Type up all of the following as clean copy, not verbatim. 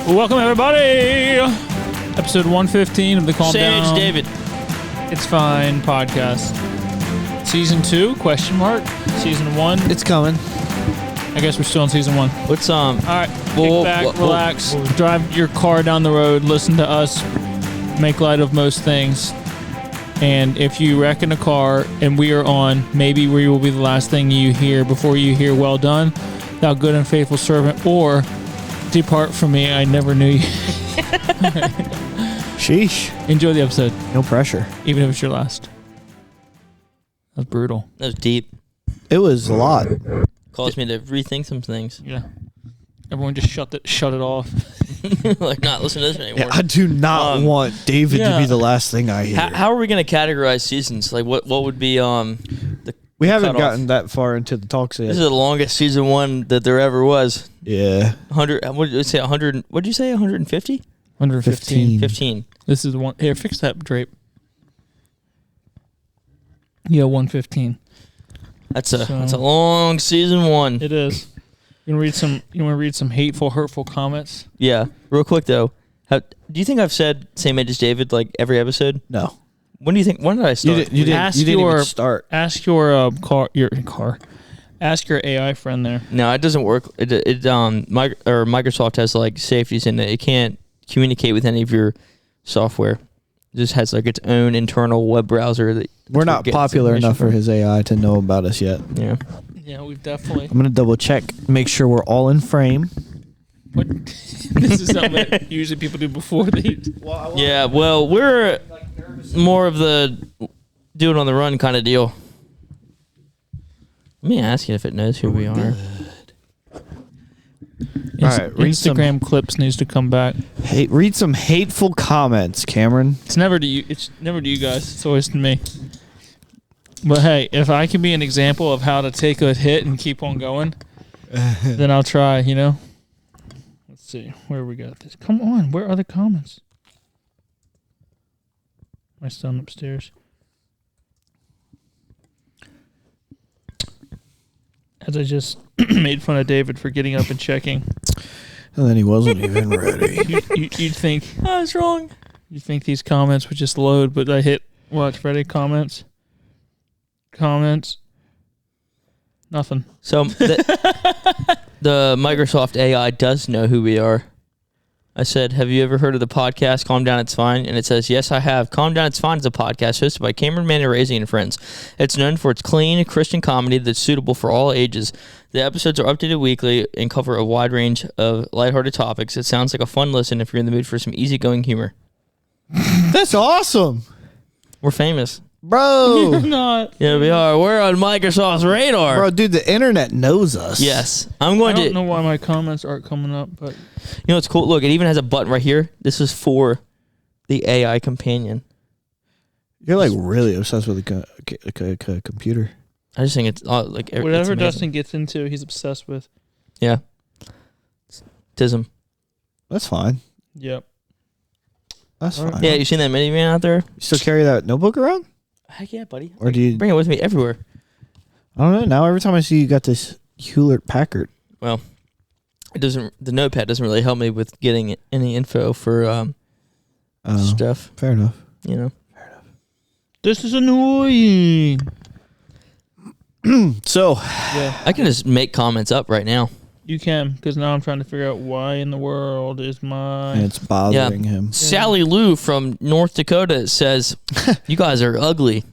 Welcome, everybody. Episode 115 of the Calm Down. Sage David. It's Fine podcast. Season 2, question mark. Season 1. It's coming. I guess we're still in season 1. What's All right, kick back, relax, drive your car down the road, listen to us, make light of most things. And if you wreck in a car and we are on, maybe we will be the last thing you hear before you hear "Well done, thou good and faithful servant," or "Depart from me, I never knew you." Sheesh. Enjoy the episode, No pressure. even if it's your last. That was brutal. That was deep. It was a lot. Caused me to rethink some things. Yeah. Everyone just shut it off. Like, not listen to this anymore. Yeah, I do not want David to be the last thing I hear. How are we going to categorize seasons? Like, what would be we haven't cutoff? gotten that far into the talks yet. This is the longest season 1 that there ever was. Yeah. 100. What did you say? 100. What did you say? 150? 115. 15. This is the one. Here, fix that drape. Yeah, 115. That's a long season 1. It is. You want to read some hateful, hurtful comments? Yeah. Real quick though, do you think I've said same age as David like every episode? No. When did I start? You didn't even start. Ask your Ask your AI friend there. No, it doesn't work. Microsoft has like safeties in it. It can't communicate with any of your software. It just has like its own internal web browser. We're not popular enough for his AI to know about us yet. Yeah. Yeah, we've definitely. I'm going to double check, make sure we're all in frame. What? This is something that usually people do before they. Yeah, well, we're more of the do it on the run kind of deal. Let me ask it if it knows who we are. All right, Instagram clips needs to come back. Read some hateful comments, Cameron. It's never to you. It's never to you guys. It's always to me. But hey, if I can be an example of how to take a hit and keep on going, then I'll try. You know. Let's see where we got this. Come on, where are the comments? My son upstairs. As I just made fun of David for getting up and checking. And then he wasn't even ready. You'd think I was wrong. You think these comments would just load, but I hit watch ready comments. Nothing. So the Microsoft AI does know who we are. I said, have you ever heard of the podcast Calm Down, It's Fine? And it says, yes, I have. Calm Down, It's Fine is a podcast hosted by Cameron Manarazi and friends. It's known for its clean Christian comedy that's suitable for all ages. The episodes are updated weekly and cover a wide range of lighthearted topics. It sounds like a fun listen if you're in the mood for some easygoing humor. That's awesome. We're famous. Bro. You're not. Yeah, we are. We're on Microsoft's radar. Bro, dude, the internet knows us. Yes. I don't know why my comments aren't coming up, but... You know what's cool? Look, it even has a button right here. This is for the AI companion. You're like really obsessed with a computer. I just think it's like... Whatever it's Dustin gets into, he's obsessed with. Yeah. Tism. That's fine. Yep. That's fine. Yeah, you seen that minivan out there? You still carry that notebook around? Heck yeah, buddy. Or do you bring it with me everywhere? I don't know. Now every time I see you got this Hewlett Packard. Well, it doesn't. The notepad doesn't really help me with getting any info for stuff. Fair enough. You know. Fair enough. This is annoying. So, yeah, I can just make comments up right now. You can, because now I'm trying to figure out why in the world is my... and it's bothering him. Sally Lou from North Dakota says, you guys are ugly.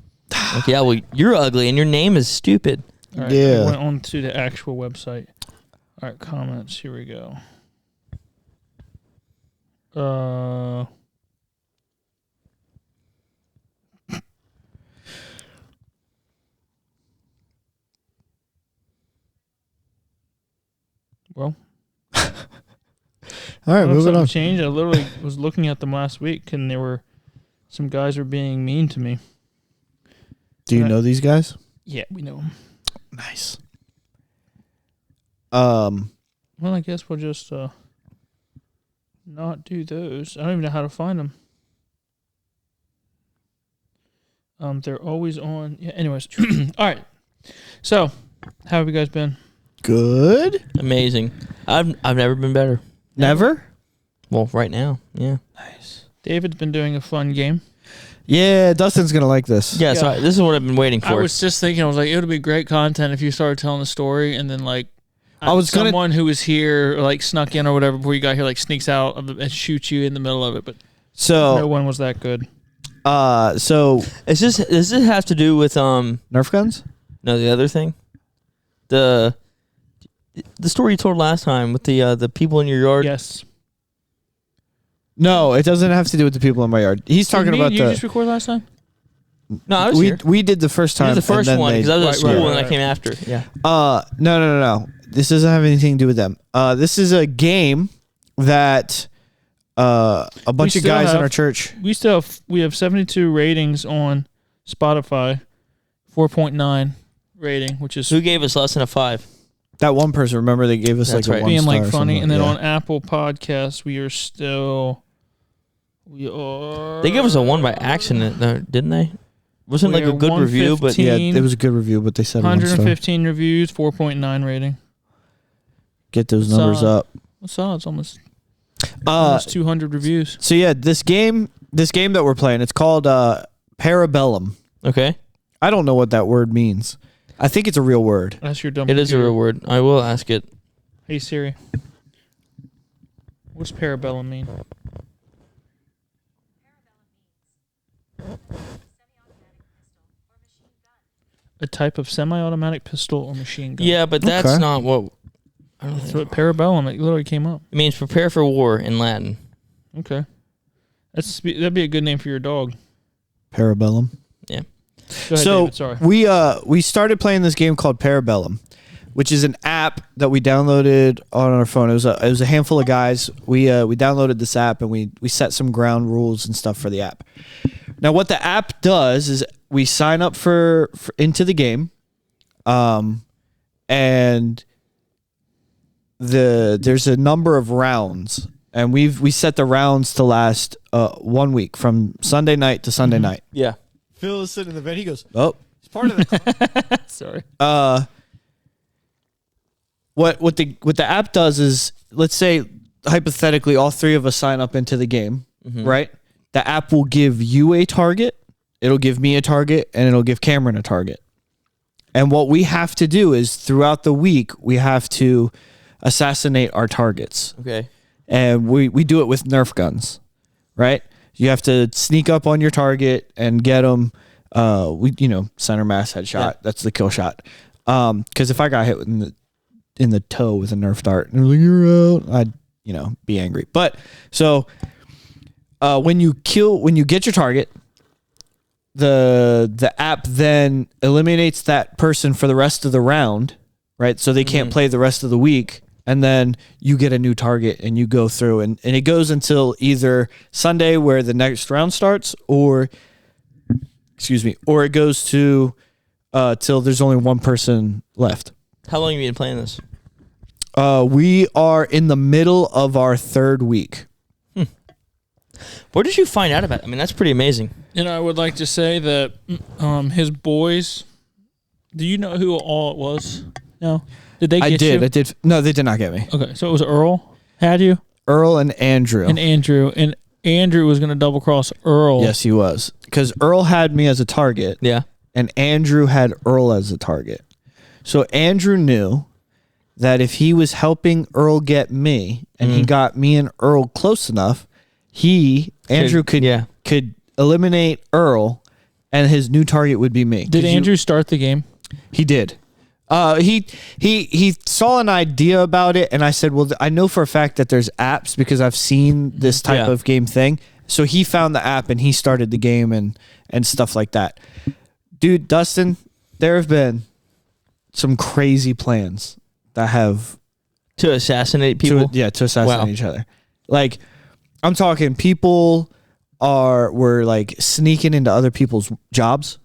Like, yeah, well, you're ugly and your name is stupid. All right, yeah. I went on to the actual website. All right, comments. Here we go. Well, all right, moving on. Changed. I literally was looking at them last week, and there were some guys were being mean to me. Do you know these guys? Yeah, we know them. Nice. Well, I guess we'll just not do those. I don't even know how to find them. They're always on. Yeah. Anyways, all right. So, how have you guys been? Good. Amazing. I've never been better. Never? Well, right now, yeah. Nice. David's been doing a fun game. Yeah, Dustin's gonna like this. Yeah, so this is what I've been waiting for. I was just thinking, I was like, it would be great content if you started telling the story and then like someone who was here like snuck in or whatever before you got here like sneaks out and shoots you in the middle of it. But no one was that good. So does this have to do with Nerf guns? No, the other thing, the story you told last time with the people in your yard. Yes. No, it doesn't have to do with the people in my yard. He's talking about you just recorded last time? No, I was here. We did the first time. You did the first one because I was at school and I came after. Yeah. No. This doesn't have anything to do with them. This is a game that a bunch of guys in our church. We have 72 ratings on Spotify, 4.9 rating, which is who gave us less than a 5. That one person, remember, they gave us That's like a right. 1 being star like funny, and then yeah. on Apple Podcasts we are. They gave us a 1 by accident, though, didn't they? Wasn't like a good review, but yeah, it was a good review, but they said 115 reviews, 4.9 rating. Get those numbers up. What's odds? Almost 200 reviews. So yeah, this game that we're playing, it's called Parabellum. Okay. I don't know what that word means. I think it's a real word. That's your dumb. It is a real word. I will ask it. Hey Siri, what's Parabellum mean? A type of semi-automatic pistol or machine gun. Yeah, but that's not what. That's what Parabellum. It literally came up. It means prepare for war in Latin. Okay, that'd be a good name for your dog. Parabellum. Yeah. Go ahead, David, sorry. We started playing this game called Parabellum, which is an app that we downloaded on our phone. It was a handful of guys. We downloaded this app and we set some ground rules and stuff for the app. Now, what the app does is we sign up for into the game, and there's a number of rounds, and we set the rounds to last 1 week from Sunday night to Sunday night. Yeah. Phil is sitting in the bed. He goes, "Oh, it's part of it." Sorry. What the app does is, let's say hypothetically all 3 of us sign up into the game, right? The app will give you a target, it'll give me a target, and it'll give Cameron a target. And what we have to do is throughout the week we have to assassinate our targets. Okay. And we do it with Nerf guns, right? You have to sneak up on your target and get them. Center mass headshot. Yeah. That's the kill shot. Because if I got hit in the toe with a Nerf dart and like, you're out, I'd be angry. But so when you get your target, the app then eliminates that person for the rest of the round, right? So they can't play the rest of the week. And then you get a new target and you go through and it goes until either Sunday where the next round starts or it goes to till there's only one person left. How long have you been playing this? We are in the middle of our 3rd week. Where did you find out about it? I mean, that's pretty amazing. And I would like to say that his boys, do you know who all it was? No. Did they get you? I did. No, they did not get me. Okay, so it was Earl had you? Earl and Andrew. And Andrew was going to double cross Earl. Yes, he was. Because Earl had me as a target. Yeah. And Andrew had Earl as a target. So Andrew knew that if he was helping Earl get me and he got me and Earl close enough, Andrew could eliminate Earl and his new target would be me. Did Andrew start the game? He did. He saw an idea about it, and I said, well, I know for a fact that there's apps because I've seen this type of game thing. So he found the app, and he started the game and stuff like that. Dude, Dustin, there have been some crazy plans that have... To assassinate people? To assassinate each other. Like, I'm talking people were like sneaking into other people's jobs.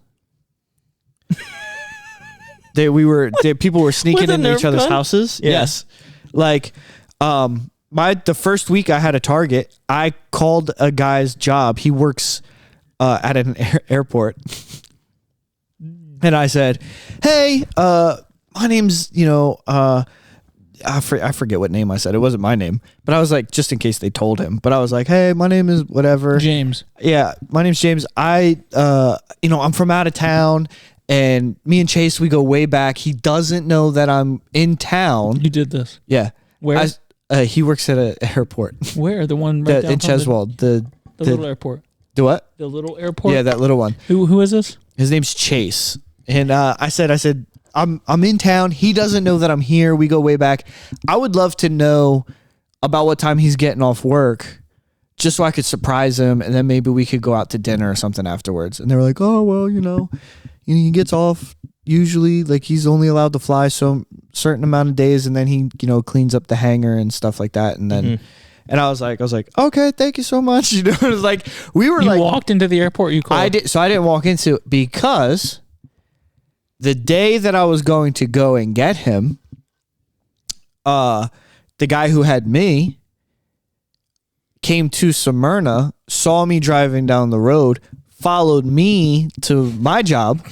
People were sneaking into each other's houses. Yeah. Yes. Like, the first week I had a target, I called a guy's job. He works at an airport. And I said, hey, my name's, I forget what name I said. It wasn't my name, but I was like, just in case they told him. But I was like, hey, my name is whatever. James. Yeah, my name's James. I'm from out of town, and me and Chase, we go way back. He doesn't know that I'm in town. You did this. Yeah. Where? He works at an airport. Where? The one right down in Cheswold. The little airport. The what? The little airport? Yeah, that little one. Who is this? His name's Chase. And I said, I'm in town. He doesn't know that I'm here. We go way back. I would love to know about what time he's getting off work, just so I could surprise him, and then maybe we could go out to dinner or something afterwards. And they were like, oh, well, he gets off usually, like he's only allowed to fly so certain amount of days, and then he, cleans up the hangar and stuff like that. And then, and I was like, okay, thank you so much. It was like, we were you walked into the airport, you called. I did. So I didn't walk into it because the day that I was going to go and get him, the guy who had me came to Smyrna, saw me driving down the road, followed me to my job,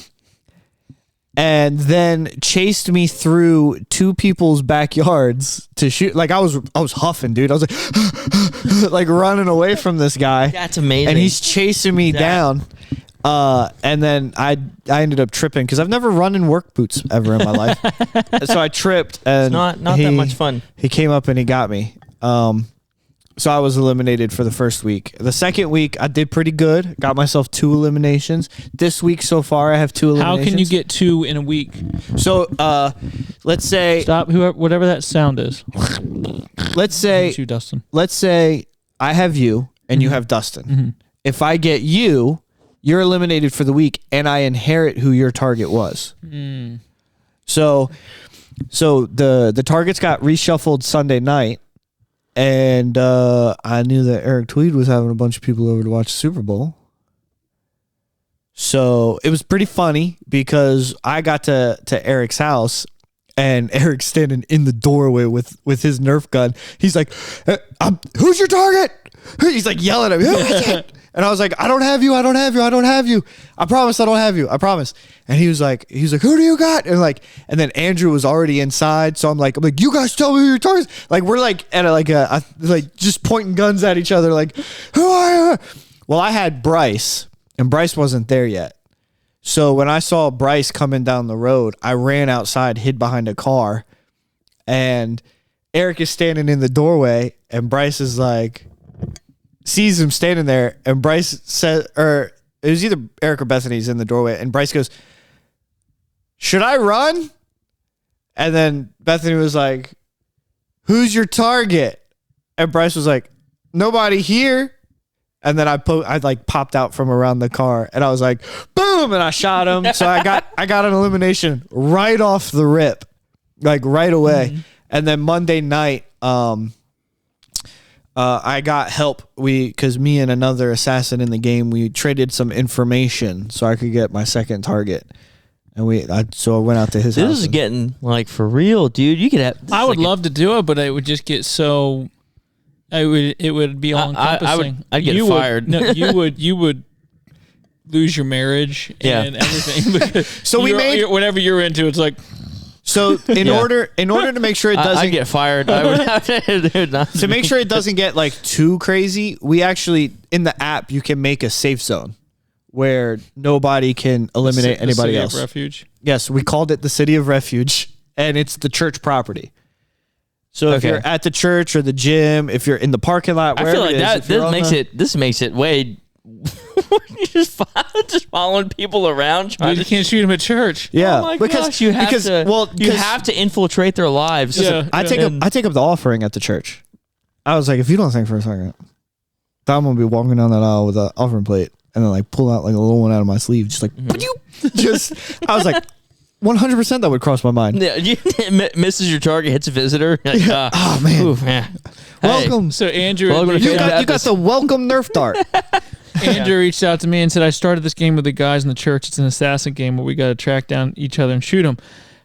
and then chased me through two people's backyards to shoot. Like I was huffing, dude. I was like, like running away from this guy. That's amazing. And he's chasing me down. And then I ended up tripping because I've never run in work boots ever in my life. So I tripped, and it's not that much fun. He came up and he got me. So I was eliminated for the first week. The second week, I did pretty good. Got myself 2 eliminations. This week so far, I have 2 eliminations. How can you get 2 in a week? So let's say... Stop, whatever that sound is. Let's say... It's you, Dustin. Let's say I have you, and you have Dustin. Mm-hmm. If I get you, you're eliminated for the week, and I inherit who your target was. Mm. So the targets got reshuffled Sunday night. And I knew that Eric Tweed was having a bunch of people over to watch the Super Bowl. So it was pretty funny because I got to Eric's house, and Eric's standing in the doorway with his Nerf gun. He's like, who's your target? He's like yelling at me. And I was like, I don't have you. I don't have you. I don't have you. I promise I don't have you. I promise. And he was like, who do you got? And then Andrew was already inside. So I'm like, you guys tell me who your targets. Like, we're like at like just pointing guns at each other. Like, who are you? Well, I had Bryce, and Bryce wasn't there yet. So when I saw Bryce coming down the road, I ran outside, hid behind a car, and Eric is standing in the doorway, and Bryce is like, sees him standing there, and Bryce said, or it was either Eric or Bethany's in the doorway, and Bryce goes, should I run? And then Bethany was like, who's your target? And Bryce was like, nobody here. And then I popped out from around the car, and I was like, boom, and I shot him. So I got an elimination right off the rip, like right away. Mm-hmm. And then Monday night, I got help. Because me and another assassin in the game, we traded some information so I could get my second target. And so I went out to his house. This is getting like for real, dude. You could have. I would love to do it, but it would just get so. It would be all encompassing. I'd get fired. You would lose your marriage and everything. Because so we made whatever you're into. It's like. So in order to make sure it doesn't I get fired, I would have to make sure it doesn't get like too crazy. We actually in the app you can make a safe zone where nobody can eliminate anybody else. City of Refuge. Yes, we called it the City of Refuge, and it's the church property. So if you're at the church or the gym, if you're in the parking lot, wherever I feel like this makes it way. You're just following people around. You can't shoot them at church. Yeah, oh my gosh, you have to infiltrate their lives. Yeah, I take up the offering at the church. I was like, if you don't think for a second, I'm gonna be walking down that aisle with an offering plate and then like pull out like a little one out of my sleeve, just like I was like, 100% that would cross my mind. Yeah, misses your target, hits a visitor. Like, oh man, oof, yeah. Welcome. Hey, so Andrew, you got the welcome Nerf dart. Andrew reached out to me and said, I started this game with the guys in the church. It's an assassin game where we got to track down each other and shoot them.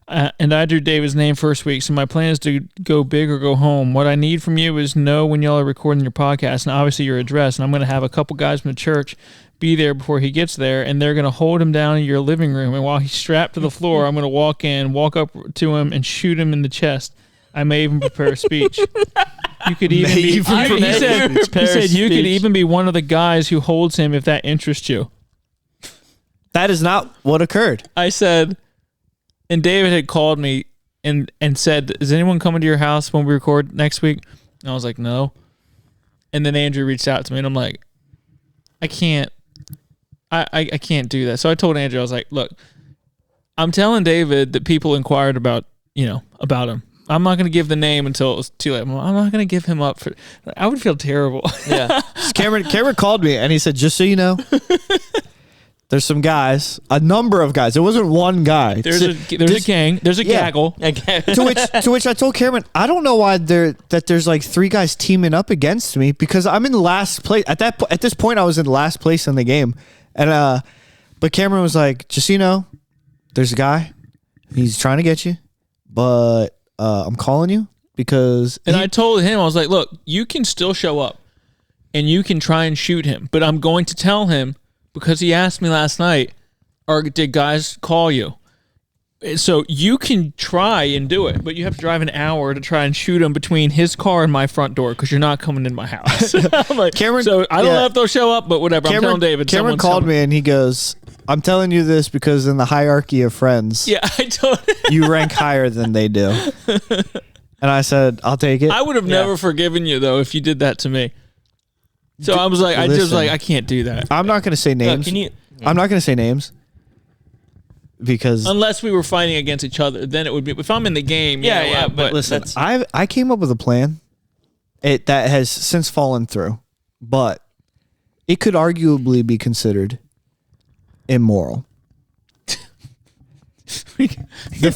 And I drew David's name first week, so my plan is to go big or go home. What I need from you is know when y'all are recording your podcast and obviously your address. And I'm going to have a couple guys from the church be there before he gets there, and they're going to hold him down in your living room. And while he's strapped to the floor, I'm going to walk up to him and shoot him in the chest. I may even prepare a speech. You could even May be. even He said prepare a you could speech. even be one of the guys who holds him if that interests you. That is not what occurred. I said, and David had called me and said, "Is anyone coming to your house when we record next week?" And I was like, "No." And then Andrew reached out to me, and I'm like, "I can't. I can't do that." So I told Andrew, I was like, "Look, I'm telling David that people inquired about him. I'm not going to give the name until it was too late. I'm not going to give him up for. I would feel terrible." Yeah. Cameron called me and he said, "Just so you know, there's some guys, a number of guys. It wasn't one guy. There's a gang. There's a gaggle. Okay. To which I told Cameron, I don't know why there's like 3 guys teaming up against me because I'm in last place at this point. I was in last place in the game, and but Cameron was like, just so you know, there's a guy, he's trying to get you, but I'm calling you because. And I told him, I was like, "Look, you can still show up, and you can try and shoot him, but I'm going to tell him." Because he asked me last night, did guys call you? So you can try and do it, but you have to drive an hour to try and shoot him between his car and my front door because you're not coming in my house. I'm like, Cameron, so I don't know if they'll show up, but whatever. I'm telling David. Cameron called me and he goes, "I'm telling you this because in the hierarchy of friends, Yeah, I told him. you rank higher than they do." And I said, "I'll take it." I would have never forgiven you, though, if you did that to me. So I was like, I can't do that. I'm not going to say names. I'm not going to say names because Unless we were fighting against each other, then it would be. If I'm in the game, but listen, I came up with a plan that has since fallen through, but it could arguably be considered immoral. The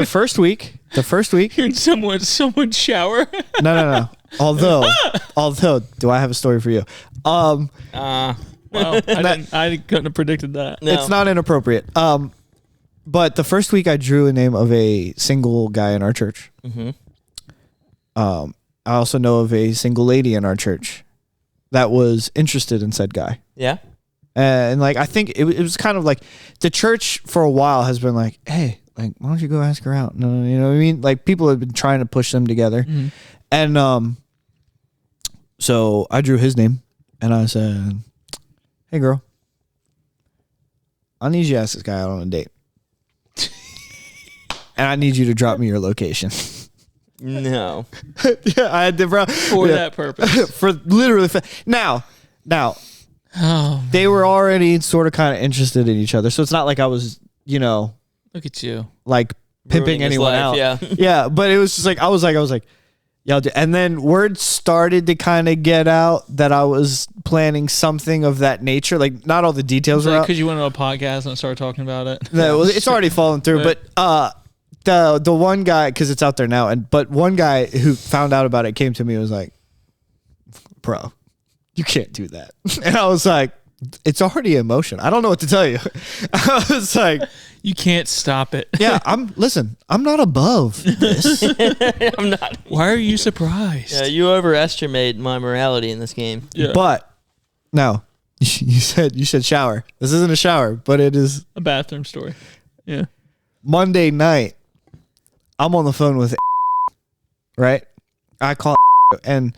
first week, hearing someone shower. No. Although, do I have a story for you? Well, I couldn't have predicted that. No. It's not inappropriate. But the first week I drew a name of a single guy in our church. Mm-hmm. I also know of a single lady in our church that was interested in said guy. Yeah. And like, I think it was kind of like the church for a while has been like, "Hey, like, why don't you go ask her out?" No, you know what I mean? Like people have been trying to push them together. Mm-hmm. And so I drew his name and I said, "Hey girl, I need you to ask this guy out on a date. And I need you to drop me your location." No. Yeah, I had to, bro. For that purpose. For literally. Now, Oh, they were already sort of kind of interested in each other. So it's not like I was, look at you. like pimping Ruining his anyone life, out. yeah. Yeah, but it was just like I was like, "Yeah," and then word started to kind of get out that I was planning something of that nature. Like not all the details were out. Because you went on a podcast and started talking about it. No, it's already fallen through. Right. But the one guy, because it's out there now, but one guy who found out about it came to me and was like, "Bro, you can't do that." And I was like, "It's already in motion. I don't know what to tell you." I was like, You can't stop it. "Yeah, I'm not above this." I'm not. Why are you surprised? Yeah, you overestimate my morality in this game. Yeah. But no, you said shower. This isn't a shower, but it is A bathroom story. Yeah. Monday night. I'm on the phone with right? I call and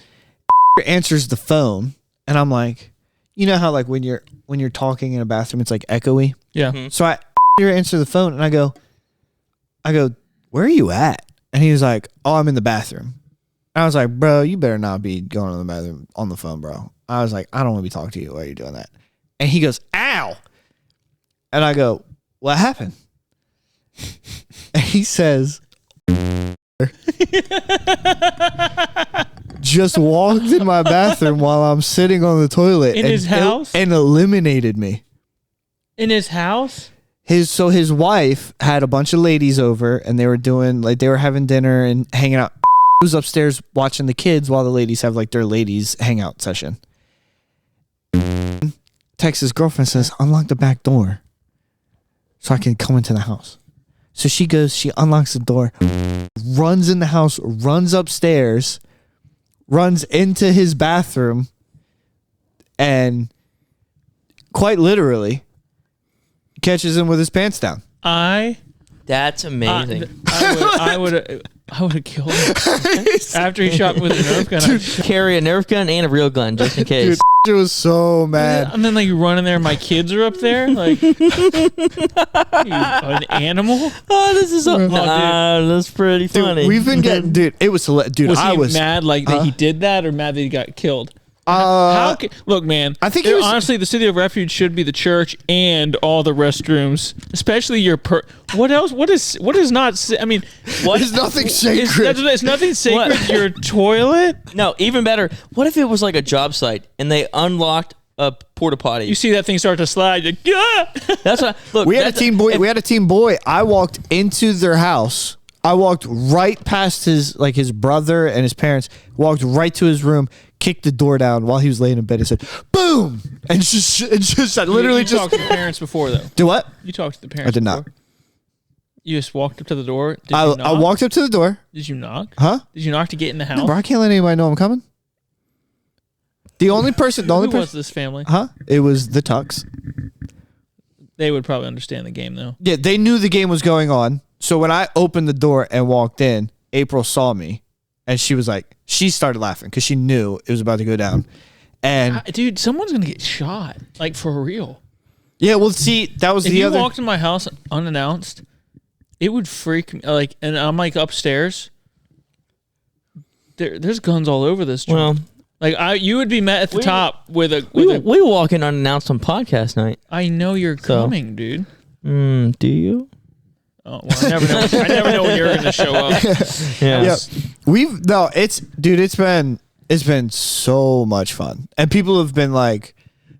answers the phone and I'm like, you know how like when you're talking in a bathroom it's like echoey? Yeah. Mm-hmm. So I answer the phone and I go, "Where are you at?" And he was like, "Oh, I'm in the bathroom." And I was like, "Bro, you better not be going to the bathroom on the phone, bro." I was like, "I don't want to be talking to you while you're doing that." And he goes, "Ow." And I go, "What happened?" And he says, just walked in my bathroom while I'm sitting on the toilet In his house? and eliminated me. In his house? His wife had a bunch of ladies over and they were having dinner and hanging out. He was upstairs watching the kids while the ladies have like their ladies hangout session. Texts his girlfriend, says, "Unlock the back door so I can come into the house." So she goes, she unlocks the door, runs in the house, runs upstairs, runs into his bathroom, and quite literally catches him with his pants down. I That's amazing. I would have killed him after he shot me with a Nerf gun. Carry a Nerf gun and a real gun just in case. Dude, was so mad. And then like you run in there, and my kids are up there, like you, an animal. Oh, this is that's pretty funny. Dude, we've been getting, dude. It was, dude. Was I he was mad like that he did that, or mad that he got killed? Look, man. I think honestly, the city of refuge should be the church and all the restrooms, especially your. What else? What is not? I mean, what is nothing sacred? It's nothing sacred. What? Your toilet. No, even better. What if it was like a job site and they unlocked a porta potty? You see that thing start to slide. Like, yeah. That's what. Look, we had a team boy. We had a team boy. I walked into their house. I walked right past his brother and his parents. Walked right to his room. Kicked the door down while he was laying in bed and said, "Boom!" and just I literally you just talked to the parents before though. Do what? You talked to the parents. I did not. Before? You just walked up to the door. Did I you knock? walked up to the door. Did you knock? Huh? Did you knock to get in the house? No, bro, I can't let anybody know I'm coming. The only person. Who was this family? Huh? It was the Tucks. They would probably understand the game though. Yeah, they knew the game was going on. So when I opened the door and walked in, April saw me. And she started laughing because she knew it was about to go down. And dude, someone's gonna get shot, like for real. Yeah, well, see, that was if the other. If you walked in my house unannounced, it would freak me. Like, and I'm like upstairs. There's guns all over this joint. Well, like you would be met at the top with a. We walk in unannounced on podcast night. I know you're coming, dude. Do you? Oh, well, I never know. I never know when you're going to show up. Yeah. It's been so much fun, and people have been like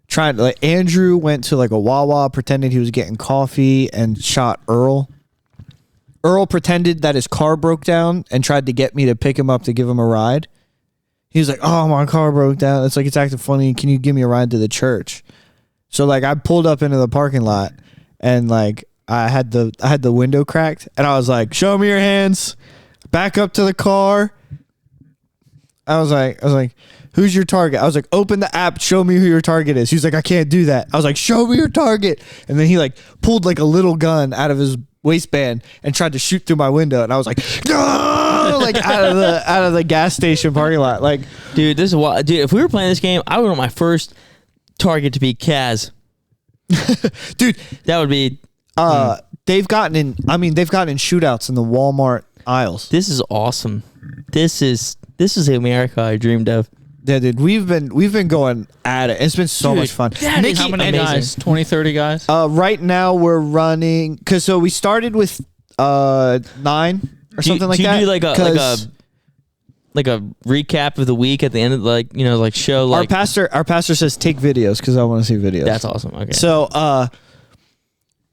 trying to, like, Andrew went to like a Wawa, pretended he was getting coffee and shot Earl. Earl pretended that his car broke down and tried to get me to pick him up to give him a ride. He was like, "Oh, my car broke down. It's acting funny. Can you give me a ride to the church?" So like I pulled up into the parking lot and like. I had the window cracked and I was like, "Show me your hands." Back up to the car. I was like, "Who's your target?" I was like, "Open the app, show me who your target is." He was like, "I can't do that." I was like, "Show me your target." And then he like pulled like a little gun out of his waistband and tried to shoot through my window. And I was like, "No!" Like out of the gas station parking lot. Like, dude, this is wild. Dude, if we were playing this game, I would want my first target to be Kaz. Dude, that would be. They've gotten in shootouts in the Walmart aisles. This is awesome. This is the America I dreamed of. Yeah, dude, we've been going at it. It's been so much fun. Nikki, how many guys? 20, 30 guys? Right now we're running so we started with 9 or something like that. Do you do like a recap of the week at the end of show like our pastor says take videos because I want to see videos. That's awesome. Okay. So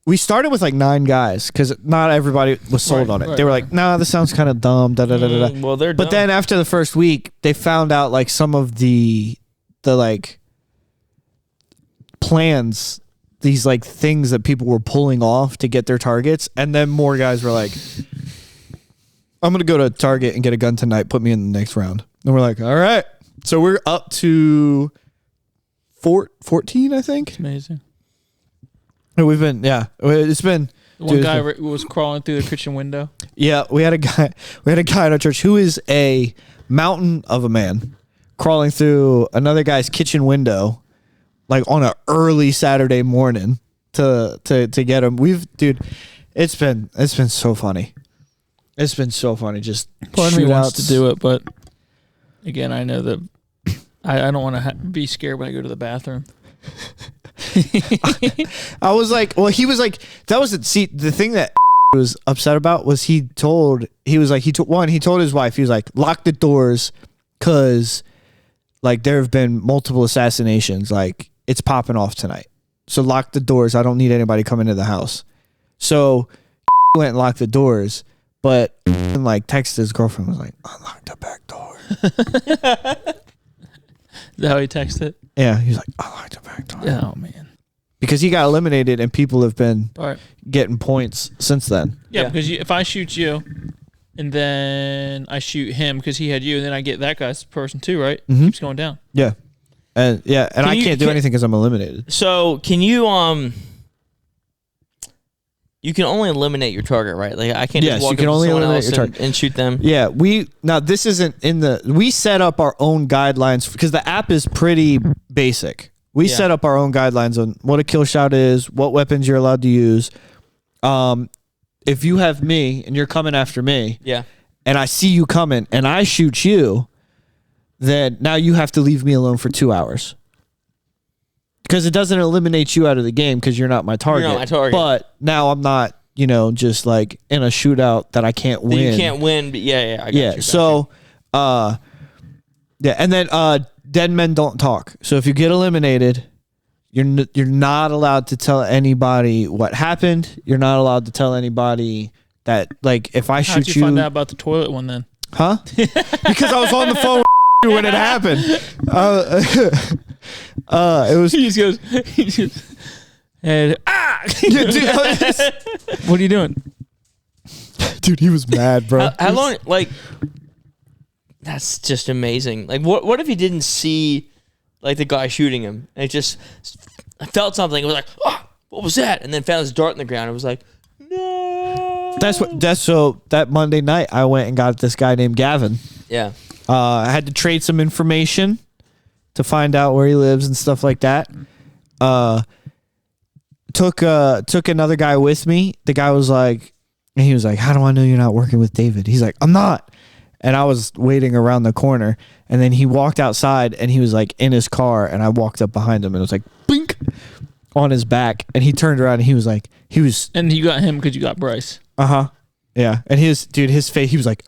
we started with like 9 guys because not everybody was sold on it. They were like, "Nah, this sounds kind of dumb." Well, they're dumb. But then after the first week, they found out like some of the like plans, these like things that people were pulling off to get their targets, and then more guys were like, "I'm gonna go to Target and get a gun tonight. Put me in the next round." And we're like, "All right." So we're up to 14, I think. It's amazing. We've been, it's been. One guy was crawling through the kitchen window. Yeah, we had a guy in our church who is a mountain of a man crawling through another guy's kitchen window, like on an early Saturday morning to get him. It's been so funny. It's been so funny. Just part of me wants to do it, but again, I know that I don't want to be scared when I go to the bathroom. I was like, well, he was like, that was the thing that was upset about was he told his wife, he was like, lock the doors because like there have been multiple assassinations, like it's popping off tonight, so lock the doors. I don't need anybody coming into the house. So went and locked the doors, but like texted his girlfriend, was like, unlock the back door. Is that how he texted? Yeah, he was like, unlock the back door. Oh man, because he got eliminated and people have been getting points since then. Yeah, because if I shoot you and then I shoot him because he had you, and then I get that guy's person too, right? Mm-hmm. Keeps going down. Yeah, and I can't do anything because I'm eliminated. So can you You can only eliminate your target, right? Like I can't just walk up to someone else and shoot them. Yeah, this isn't we set up our own guidelines because the app is pretty basic. We set up our own guidelines on what a kill shot is, what weapons you're allowed to use. If you have me and you're coming after me, and I see you coming and I shoot you, then now you have to leave me alone for 2 hours. Because it doesn't eliminate you out of the game because you're not my target. You're not my target. But now I'm not, just like in a shootout that I can't win. You can't win, but I got you. So, and then dead men don't talk. So if you get eliminated, you're not allowed to tell anybody what happened. You're not allowed to tell anybody that, like, if I shoot you. How'd you find out about the toilet one then? Huh? Because I was on the phone with when it happened. It was. He just goes, and what are you doing? Dude, he was mad, bro. How long? Like, that's just amazing. Like, what if he didn't see, like, the guy shooting him, and it just felt something? It was like, oh, what was that? And then found his dart in the ground. It was like, no. That Monday night, I went and got this guy named Gavin. Yeah. I had to trade some information to find out where he lives and stuff like that. Took another guy with me. The guy was like, and he was like, how do I know you're not working with David? He's like, I'm not. And I was waiting around the corner, and then he walked outside and he was like in his car, and I walked up behind him and it was like blink on his back, and he turned around and he was and you got him because you got Bryce. Yeah. And his face, he was like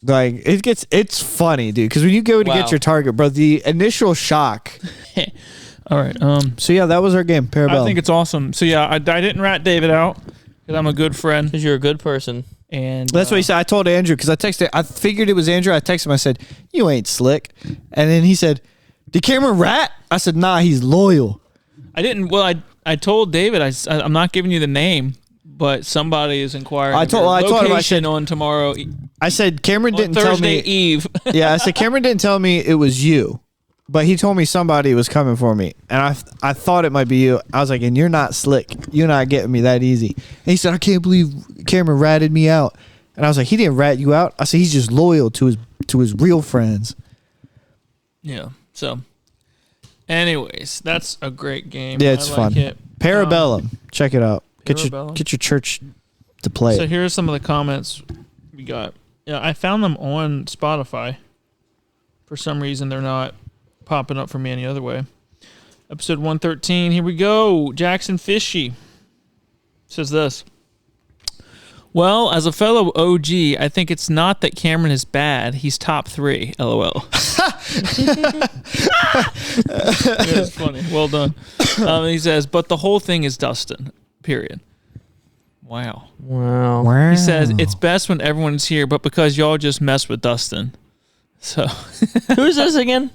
it's funny, dude, because when you go to get your target, bro, the initial shock. All right. So yeah, that was our game, Parabellum. I think it's awesome. So yeah, I didn't rat David out because I'm a good friend. Because you're a good person. And that's what he said. I told Andrew because I figured it was Andrew. I texted him. I said, "You ain't slick," and then he said, "Did Cameron rat?" I said, "Nah, he's loyal." I didn't. Well, I told David I'm not giving you the name, but somebody is inquiring. I told him. I said on tomorrow. I said Cameron didn't tell me Thursday Eve. Yeah, I said Cameron didn't tell me it was you, but he told me somebody was coming for me, and I thought it might be you. I was like, and you're not slick. You're not getting me that easy. And he said, I can't believe Cameron ratted me out. And I was like, he didn't rat you out. I said, he's just loyal to his real friends. Yeah. So, anyways, that's a great game. Yeah, it's fun. Parabellum. Check it out. Get your church to play. So here's some of the comments we got. Yeah, I found them on Spotify. For some reason, they're not popping up for me any other way. Episode 113. Here we go. Jackson Fishy says this. Well, as a fellow OG, I think it's not that Cameron is bad. He's top 3. LOL. It's funny. Well done. He says, but the whole thing is Dustin. Period. Wow. He says, it's best when everyone's here, but because y'all just mess with Dustin. So. Who's this again?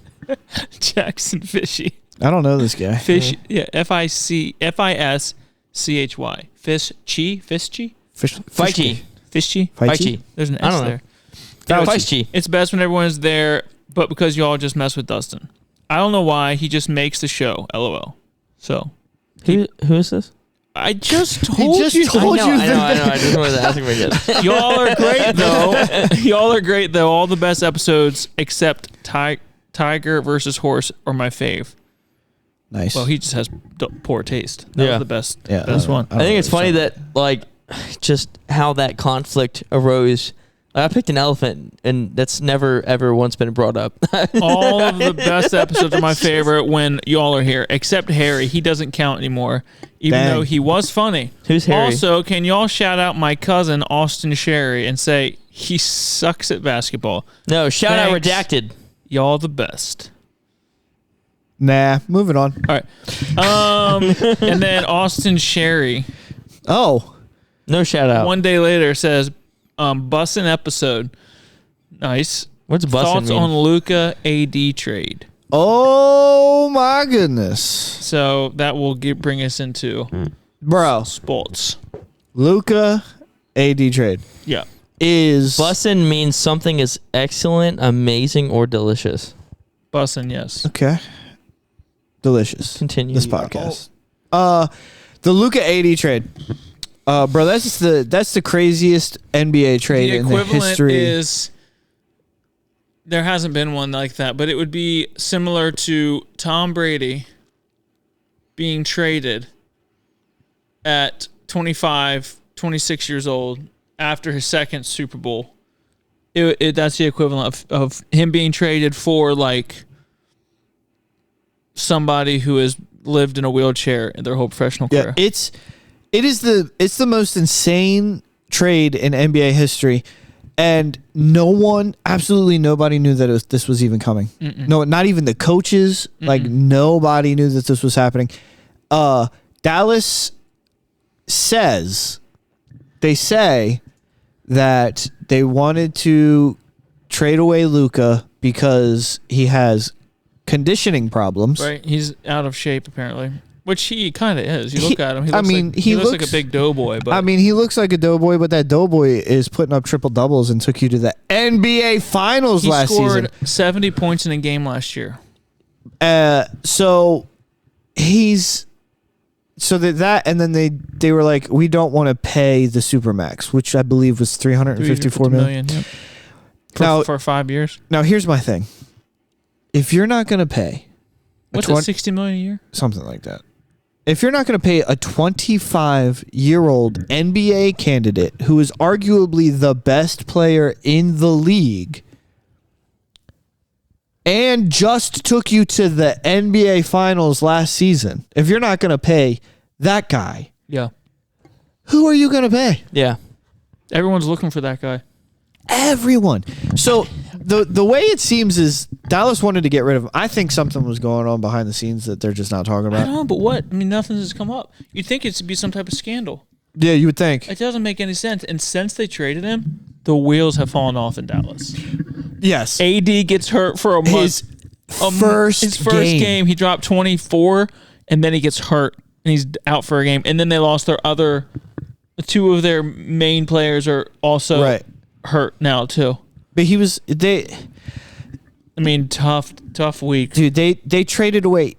Jackson Fishy. I don't know this guy. Fish. Yeah. Fischy. Fischy. Fischy. There's an S there. Fischy. It's best when everyone's there, but because y'all just mess with Dustin. I don't know why. He just makes the show. LOL. So. Who is this? I just told you. I know. I just wanted to ask him again. Y'all are great, though. Y'all are great, though. All the best episodes except Tiger versus Horse are my fave. Nice. Well, he just has poor taste. That was the best. Yeah, best one. I think it's funny that, like, just how that conflict arose. I picked an elephant, and that's never, ever once been brought up. All of the best episodes are my favorite when y'all are here, except Harry. He doesn't count anymore, even though he was funny. Who's Harry? Also, can y'all shout out my cousin, Austin Sherry, and say he sucks at basketball? No, shout out redacted. Y'all the best. Nah, moving on. All right. And then Austin Sherry. Oh. No shout out. One day later says, bussin' episode. Nice. What's bussin' Thoughts mean? on Luka AD trade. Oh my goodness. So that will bring us into sports. Luka AD trade. Yeah. Is bussin' means something is excellent, amazing, or delicious. Bussin', yes. Okay. Delicious. Continue. This podcast. The Luka AD trade. Bro, that's the craziest NBA trade in the history. Is there hasn't been one like that, but it would be similar to Tom Brady being traded at 25, 26 years old after his second Super Bowl. That's the equivalent of him being traded for like somebody who has lived in a wheelchair in their whole professional career. It's the most insane trade in NBA history, and absolutely nobody knew that this was even coming. Mm-mm. No, not even the coaches. Mm-mm. Like nobody knew that this was happening. Dallas they say that they wanted to trade away Luka because he has conditioning problems. Right, he's out of shape apparently, which he kind of is. You look at him. He looks like a big doughboy. But he looks like a doughboy, but that doughboy is putting up triple doubles and took you to the NBA Finals last season. He scored 70 points in a game last year. So and then they were like, we don't want to pay the Supermax, which I believe was $354 million. Yep. For 5 years. Now here's my thing: if you're not going to pay, what's it, $60 million a year? Something like that. If you're not going to pay a 25-year-old NBA candidate who is arguably the best player in the league and just took you to the NBA Finals last season, if you're not going to pay that guy, yeah, who are you going to pay? Yeah. Everyone's looking for that guy. Everyone. So the way it seems is Dallas wanted to get rid of him. I think something was going on behind the scenes that they're just not talking about. I don't know, but what? I mean, nothing has come up. You'd think it'd be some type of scandal. Yeah, you would think. It doesn't make any sense. And since they traded him, the wheels have fallen off in Dallas. Yes. AD gets hurt for a month. His first game, he dropped 24, and then he gets hurt, and he's out for a game. And then they lost two of their main players are also hurt now too. But tough week. Dude, they traded away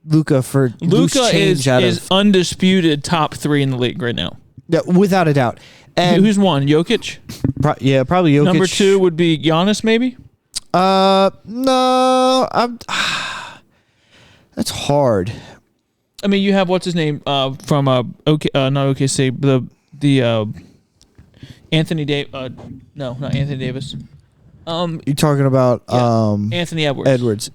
Luka for Luka is undisputed top 3 in the league right now. Yeah, without a doubt. And who's one? Jokic? Probably Jokic. Number 2 would be Giannis, maybe? No. That's hard. I mean, you have what's his name from not OKC, the Anthony Davis. No, not Anthony Davis. You're talking about Anthony Edwards.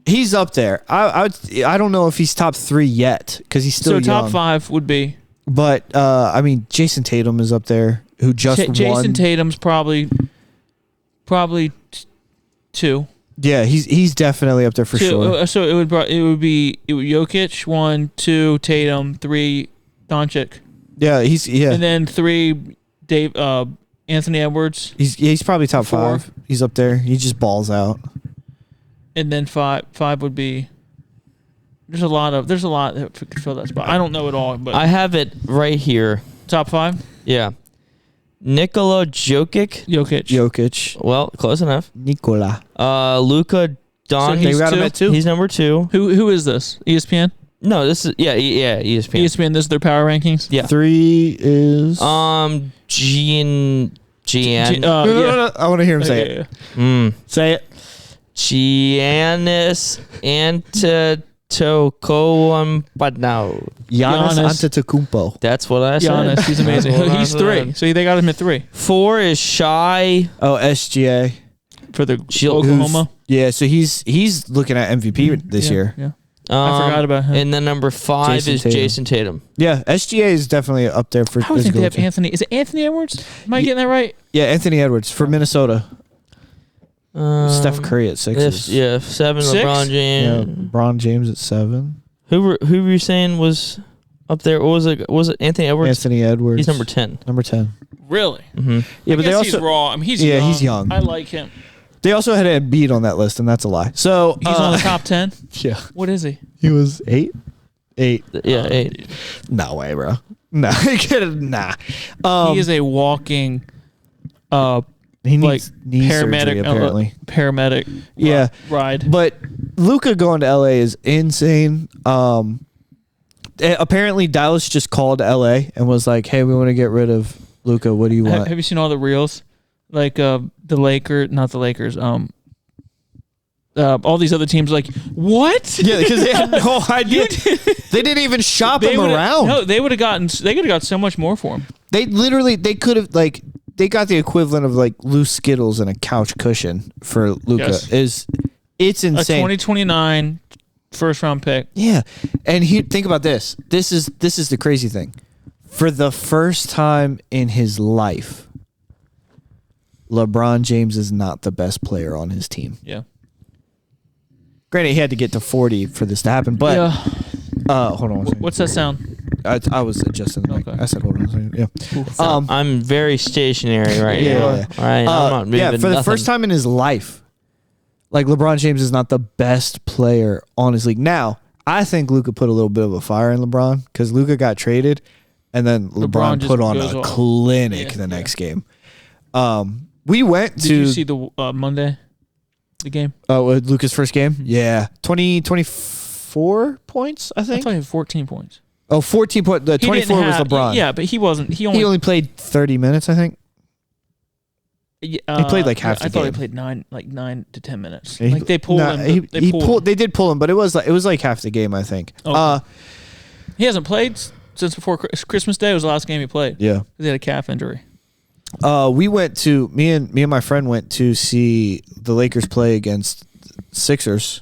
He's up there. I don't know if he's top 3 yet because he's still young. Top 5 would be. But Jason Tatum is up there, who just won. Jason Tatum's probably 2. Yeah, he's definitely up there for sure. So it would be Jokic 1, 2 Tatum, 3 Doncic. Yeah, and then 3 Anthony Edwards. He's probably top 4. 5. He's up there. He just balls out. And then 5 would be. There's a lot that could fill that spot. I don't know it all, but I have it right here. Top 5. Yeah. Nikola Jokic. Well, close enough. Nikola. Luka Doncic. So got him at 2. He's number 2. Who is this? ESPN? No, this is ESPN. ESPN. This is their power rankings. Yeah. 3 is Gian. No. I want to hear him say it. Say it. Giannis Antetokounmpo. Giannis Antetokounmpo. That's what I said. Giannis, he's amazing. He's 3. So they got him at 3. 4 is Shai. Oh, SGA for the Oklahoma. Yeah, so he's looking at MVP this year. Yeah. I forgot about him. And then number 5 is Jason Tatum. Yeah, SGA is definitely up there for. I would think they have Anthony. Is it Anthony Edwards? Am I getting that right? Yeah, Anthony Edwards for Minnesota. Steph Curry at 6. 7. 6? LeBron James. Yeah, LeBron James at 7. Who were you saying was up there? What was it? Was it Anthony Edwards? Anthony Edwards. He's number 10. Number 10. Really? Mm-hmm. Yeah, but they also he's raw. I mean, he's young. he's young. I like him. They also had Embiid on that list, and that's a lie. So he's on the top 10. Yeah. What is he? He was 8. 8. Yeah, 8. No way, bro. No, nah. He is a walking. He needs knee paramedic, surgery, apparently. Paramedic. Yeah. Ride. But Luka going to LA is insane. apparently Dallas just called LA and was like, "Hey, we want to get rid of Luka. What do you want?" Have you seen all the reels? Like not the Lakers. All these other teams like, what? Yeah, because they had no idea. They didn't even shop him around. No, they could have got so much more for him. They could have they got the equivalent of like loose Skittles and a couch cushion for Luka. Yes. It's insane. A 2029 first round pick. Yeah, and think about this. This is the crazy thing. For the first time in his life, LeBron James is not the best player on his team. Yeah. Granted, he had to get to 40 for this to happen, but hold on. What's that sound? I was adjusting the mic. Okay. I said hold on a second. Yeah. I'm very stationary right now. Yeah. All right, I'm not moving. For the first time in his life, like LeBron James is not the best player on his league. Now, I think Luka put a little bit of a fire in LeBron because Luka got traded, and then LeBron put on a clinic the next game. We went to. Did you see the Monday? The game? Luka's first game? Yeah. 24 points, I think. I thought he had 14 points. Oh, 14 points. The 24 was LeBron. Yeah, but he wasn't. He only played 30 minutes, I think. He played like half the game. I thought he played 9 to 10 minutes. Like they pulled him. They did pull him, but it was like half the game, I think. Okay. He hasn't played since before Christmas Day. Was the last game he played. Yeah. He had a calf injury. We went to me and my friend went to see the Lakers play against Sixers.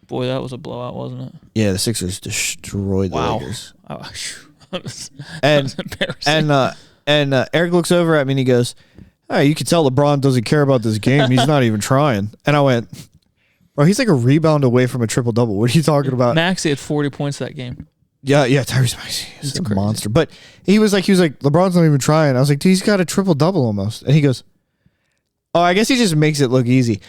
Boy, that was a blowout, wasn't it? Yeah, the Sixers destroyed the Lakers. That was embarrassing. And Eric looks over at me and he goes, "Oh, you can tell LeBron doesn't care about this game. He's not even trying." And I went, "Bro, he's like a rebound away from a triple double. What are you talking about?" Maxey had 40 points that game. Yeah, Tyrese Maxey is a monster. But he was like, LeBron's not even trying. I was like, dude, he's got a triple double almost. And he goes, "Oh, I guess he just makes it look easy."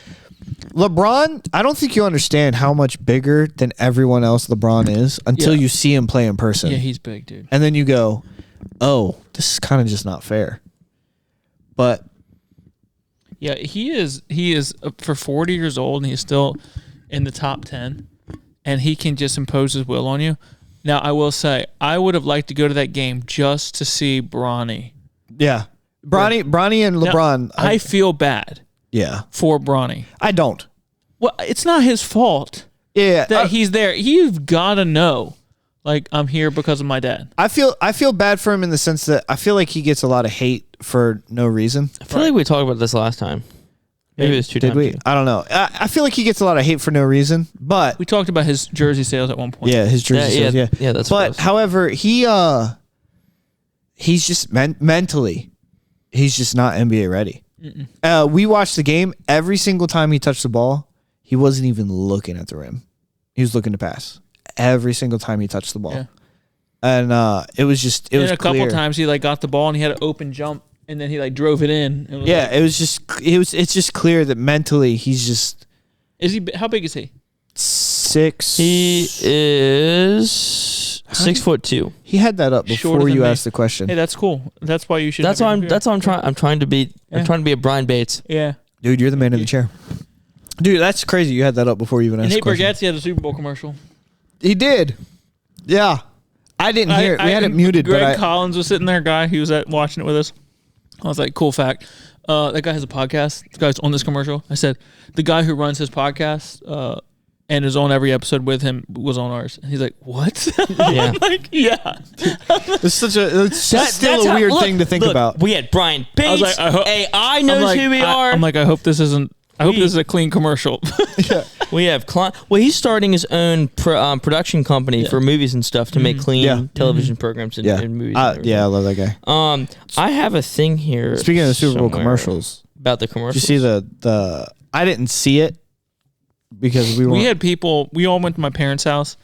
LeBron, I don't think you understand how much bigger than everyone else LeBron is until you see him play in person. Yeah, he's big, dude. And then you go, "Oh, this is kind of just not fair." But yeah, he is for 40 years old and he's still in the top 10 and he can just impose his will on you. Now, I will say, I would have liked to go to that game just to see Bronny. Yeah. Bronny and LeBron. Now, I feel bad for Bronny. I don't. Well, it's not his fault that he's there. You've got to know, like, I'm here because of my dad. I feel bad for him in the sense that I feel like he gets a lot of hate for no reason. I feel like we talked about this last time. Maybe it was 2 times. Did we? I don't know. I feel like he gets a lot of hate for no reason, but we talked about his jersey sales at one point. Yeah, his jersey sales. Yeah, yeah, that's. But however, he's just mentally, he's just not NBA ready. We watched the game. Every single time he touched the ball, he wasn't even looking at the rim. He was looking to pass. Every single time he touched the ball, and it was just it was a couple times he like got the ball and he had an open jump. And then he like drove it in. It's just clear that mentally he's just. Is he? How big is he? 6. He is 6'2". He had that up before you asked the question. Hey, that's cool. That's why you should. That's why I'm trying. I'm trying to be. I'm trying to be a Brian Bates. Yeah. Dude, you're the man in the chair. Dude, that's crazy. You had that up before you even asked the question. Nate Bargatze had a Super Bowl commercial. He did. Yeah. I didn't hear it. We had it muted. Greg Collins was sitting there, guy. He was watching it with us. I was like, cool fact. That guy has a podcast. The guy's on this commercial. I said, the guy who runs his podcast and is on every episode with him was on ours. And he's like, what? Yeah. I'm like, yeah. It's still a weird thing to think about. We had Brian Bates. I was like, AI knows who we are. I'm like, I hope this isn't. I hope this is a clean commercial. Yeah. We have well, he's starting his own production company for movies and stuff to make clean television programs and movies. Yeah, I love that guy. I have a thing here. Speaking of the Super Bowl commercials, about the commercials. Did you see the? I didn't see it because we had people. We all went to my parents' house,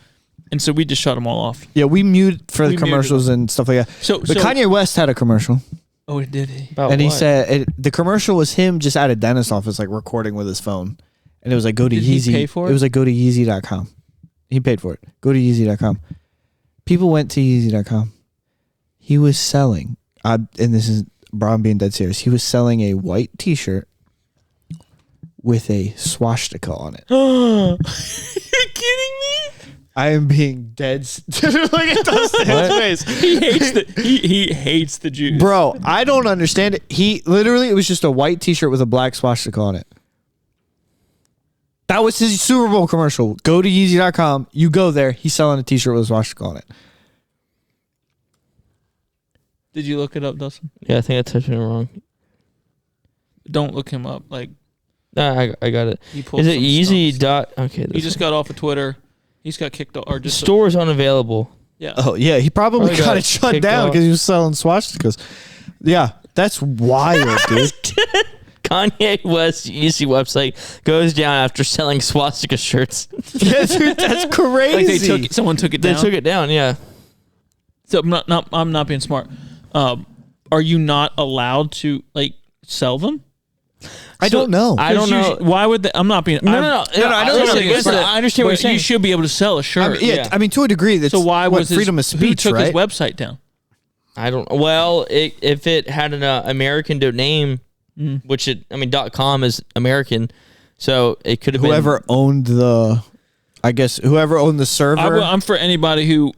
and so we just shut them all off. Yeah, we muted for the commercials and stuff like that. So Kanye West had a commercial. Oh, did he? And he said the commercial was him just at a dentist office, like recording with his phone. And it was like, go to Yeezy. He pay for it? It was like, go to Yeezy.com. He paid for it. Go to Yeezy.com. People went to Yeezy.com. He was selling, and this is, bro, I'm being dead serious. He was selling a white t-shirt with a swastika on it. You're kidding me? I am being dead. Look at Dustin's face. He hates the Jews. Bro, I don't understand it. He literally, it was just a white t-shirt with a black swastika on it. That was his Super Bowl commercial. Go to Yeezy.com. You go there. He's selling a t-shirt with a swastika on it. Did you look it up, Dustin? Yeah, I think I typed it wrong. Don't look him up. Like, I got it. he pulled Is it some Yeezy stuff. Okay. He just got off of Twitter. He's got kicked off. Or The just store is unavailable. yeah. Oh, yeah. He probably Probably got got it shut kicked down off. because he was selling swastikas. Yeah, that's wild, dude. Kanye West Yeezy website goes down after selling swastika shirts. Yeah, dude, that's crazy. Like someone took it They down. took it down, yeah. So I'm not being smart. Are you not allowed to like sell them? I don't know. I don't know. Why would they? I'm not being. No. I know Listen, listen, I understand what you're But saying. you should be able to sell a shirt. yeah. I mean, to a degree, that's So why was his, freedom of speech, who took right? his website down? I don't. Well, if it had an American domain, which .com is American, so it could have Whoever owned the, I guess, whoever owned the server. I'm for anybody who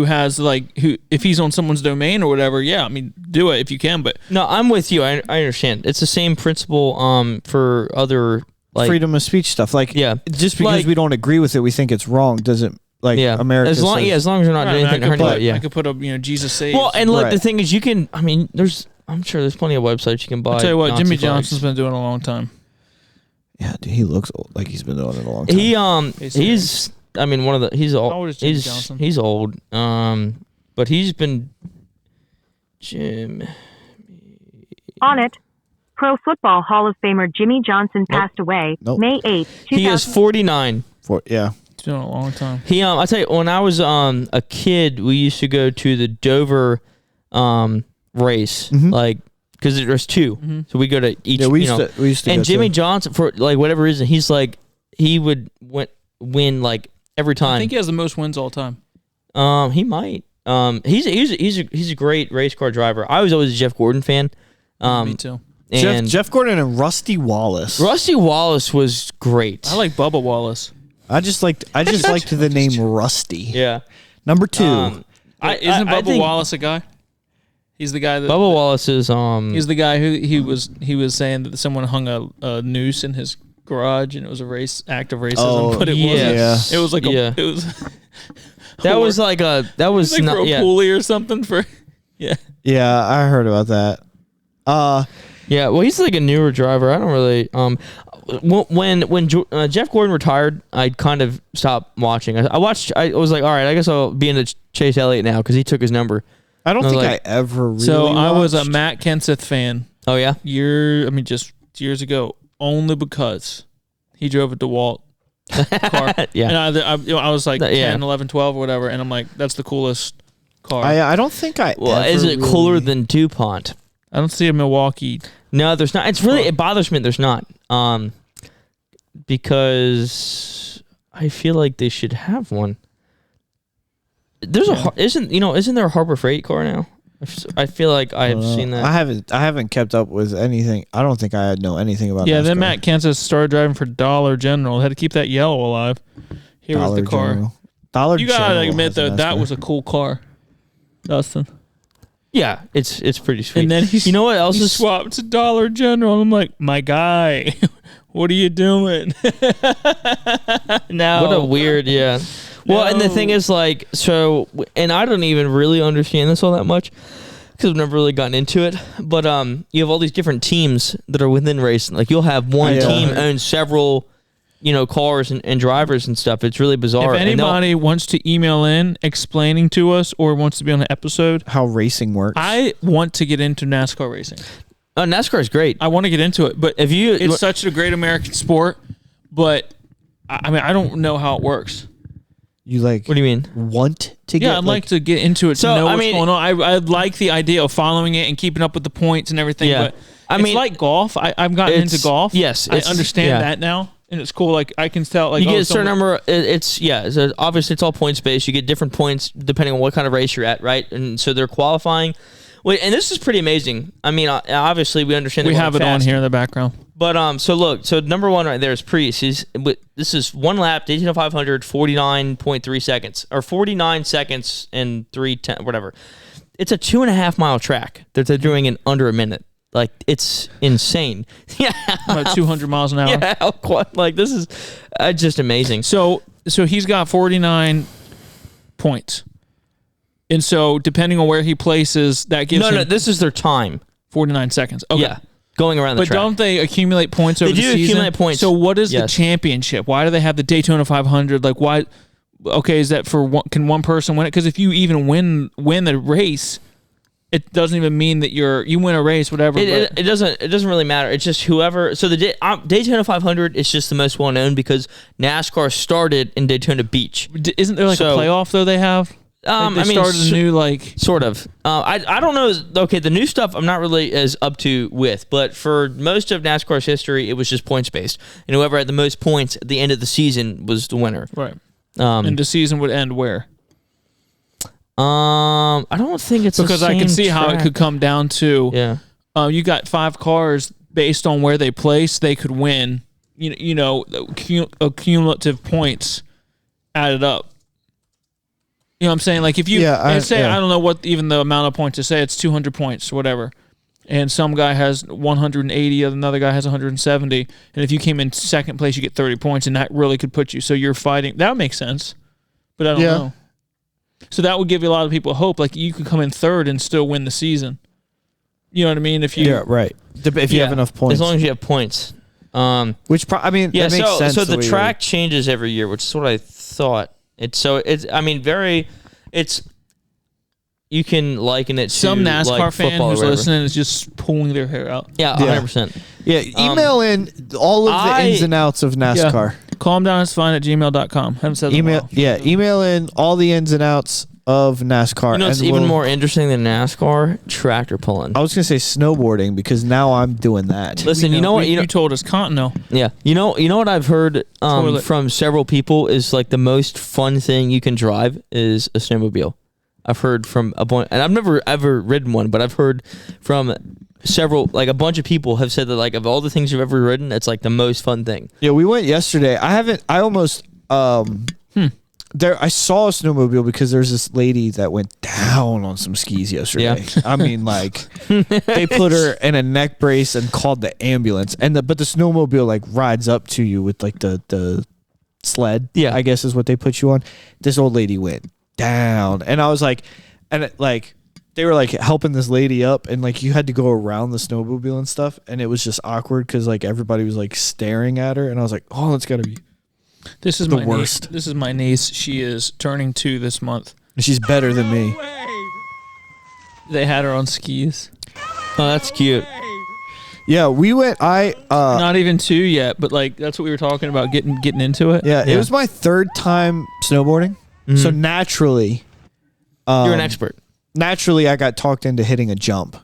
has if he's on someone's domain or whatever. Yeah, I mean, do it if you can. But No, I'm with you. I understand. It's the same principle for other freedom of speech stuff. Like, Yeah. just because we don't agree with it, we think it's wrong, doesn't America. As long as you're not doing anything to hurt anybody. Yeah. I could put up Jesus saves. Well, and Right. the thing is, you can. I mean, I'm sure there's plenty of websites you can buy. I'll tell you what, Nazi Jimmy flags. Johnson's been doing it a long time. Yeah, dude, he looks old, like he's been doing it a long time. He's one of the he's old. How old is Jimmy Johnson? He's old. But he's been Jim. On it. Pro Football Hall of Famer Jimmy Johnson passed away Nope. May 8th, 2000. He is 49. Yeah. It's been a long time. I tell you, when I was a kid, we used to go to the Dover race, because there's two, so we go to each. Yeah, we used to. And go Jimmy to- Johnson, for whatever reason, he would win every time. I think he has the most wins all time. He might. He's a great race car driver. I was always a Jeff Gordon fan. Me too. And Jeff Gordon and Rusty Wallace. Rusty Wallace was great. I like Bubba Wallace. I just liked the name Rusty. Yeah. Number 2. Isn't Bubba think Wallace a guy? He's the guy that. Bubba Wallace is He's the guy who he was saying that someone hung a noose in his garage and it was a act of racism, Oh, but it yeah. wasn't. It was like Yeah. it was. that was like a that was like not for a yeah. pulley or something for. Yeah. Yeah, I heard about that. Yeah, well, he's like a newer driver. I don't really. When Jeff Gordon retired, I kind of stopped watching. I watched. I was like, all right, I guess I'll be into Chase Elliott now because he took his number. I don't I was think like- I ever really So I was a watched. Matt Kenseth fan Oh yeah, just years ago, only because he drove a DeWalt car. yeah. And I was like Yeah. 10, 11, 12 or whatever, and I'm like, that's the coolest car. I don't think I. Well, ever is it cooler really- than DuPont? I don't see a Milwaukee. No, there's not. It bothers me. There's not. Because I feel like they should have one. There's isn't there a Harbor Freight car now? I feel like I've seen that. I haven't kept up with anything. I don't think I know anything about. Yeah, NASCAR. then Matt Kenseth started driving for Dollar General. Had to keep that yellow alive. Here was Dollar the car. General. Dollar You gotta General admit has though, that NASCAR. was a cool car, Dustin. Yeah, it's pretty sweet. And then you know what else he is swapped to Dollar General. I'm like, my guy, what are you doing? Now, what a weird Well, and the thing is, and I don't even really understand this all that much because I've never really gotten into it. But you have all these different teams that are within racing. Like you'll have one Yeah. team own several, cars and drivers and stuff. It's really bizarre. if And they'll- anybody wants to email in explaining to us or wants to be on an episode, how racing works. I want to get into NASCAR racing. NASCAR is great. I want to get into it, but it's such a great American sport. But I mean, I don't know how it works. You like? What do you mean? Want to get? Yeah, I'd like to get into it to So, know I what's mean- going on. I like the idea of following it and keeping up with the points and everything. Yeah. But I it's mean, like golf. I've gotten into golf. yes, I it's- understand yeah. that now, and it's cool. Like I can tell. Like You oh, get a certain someone- number. So obviously it's all points based. You get different points depending on what kind of race you're at, right? And so they're qualifying. Wait, and this is pretty amazing. I mean, obviously we understand. We they're have it going on fast. here in the background. But so look, so number one right there is Priest. This is one lap, Daytona 500, 49.3 seconds, or 49 seconds and 3:10, whatever. It's a 2.5 mile track that they're doing in under a minute. Like, it's insane. Yeah, About 200 miles an hour. yeah. Like, this is just amazing. So he's got 49 points, and so depending on where he places, that gives him This is their time. 49 seconds. Okay. Yeah, going around the But track. don't they accumulate points over They the do season? accumulate points. So what is the Yes. championship? Why do they have the Daytona 500? Like, why? Okay, is that for one? Can one person win it? Because if you even win the race, it doesn't even mean that you win a race, whatever. It doesn't really matter. It's just whoever. So the Daytona 500 is just the most well known because NASCAR started in Daytona Beach. Isn't there like a playoff though? They have. Like they started a new like sort of. I don't know. Okay, the new stuff I'm not really as up to with, but for most of NASCAR's history, it was just points based, and whoever had the most points at the end of the season was the winner. right. And the season would end where? I don't think it's because I can see how it could come down to. Yeah. You got 5 cars based on where they place, they could win. You know, cumulative points added up. You know what I'm saying? Like if you I don't know what even the amount of points to say, it's 200 points or whatever. And some guy has 180, another guy has 170. And if you came in second place, you get 30 points, and that really could put you. So you're fighting. That makes sense. But I don't know. So that would give you a lot of people hope. Like you could come in third and still win the season. You know what I mean? If you right. If you have enough points. As long as you have points. That makes sense. So the track changes every year, which is what I thought. You can liken it to some NASCAR like fan who's listening is just pulling their hair out. Yeah, 100%. Yeah, email in all of the ins and outs of NASCAR. Yeah. calmdownitsfine@gmail.com. Haven't said that in a while. Email in all the ins and outs of NASCAR. You know what's even more interesting than NASCAR? Tractor pulling. I was going to say snowboarding because now I'm doing that. Listen, you know what? You told us Continental. Yeah. You know what I've heard from several people is like the most fun thing you can drive is a snowmobile. I've heard from a bunch, and I've never ever ridden one, but I've heard from several, like a bunch of people have said that like of all the things you've ever ridden, it's like the most fun thing. Yeah, we went yesterday. I saw a snowmobile because there's this lady that went down on some skis yesterday. Yeah. I mean, like they put her in a neck brace and called the ambulance, but the snowmobile like rides up to you with like the sled. Yeah, I guess is what they put you on. This old lady went down, and I was like, they were like helping this lady up, and like you had to go around the snowmobile and stuff, and it was just awkward because like everybody was like staring at her, and I was like, oh, that's gotta be. This is my worst. This is my niece. She is turning 2 this month. She's better than me. They had her on skis. Oh, that's cute. Yeah, we went. Not even 2 yet, but like that's what we were talking about getting into it. Yeah, it was my 3rd time snowboarding. Mm-hmm. So naturally, you're an expert. Naturally, I got talked into hitting a jump.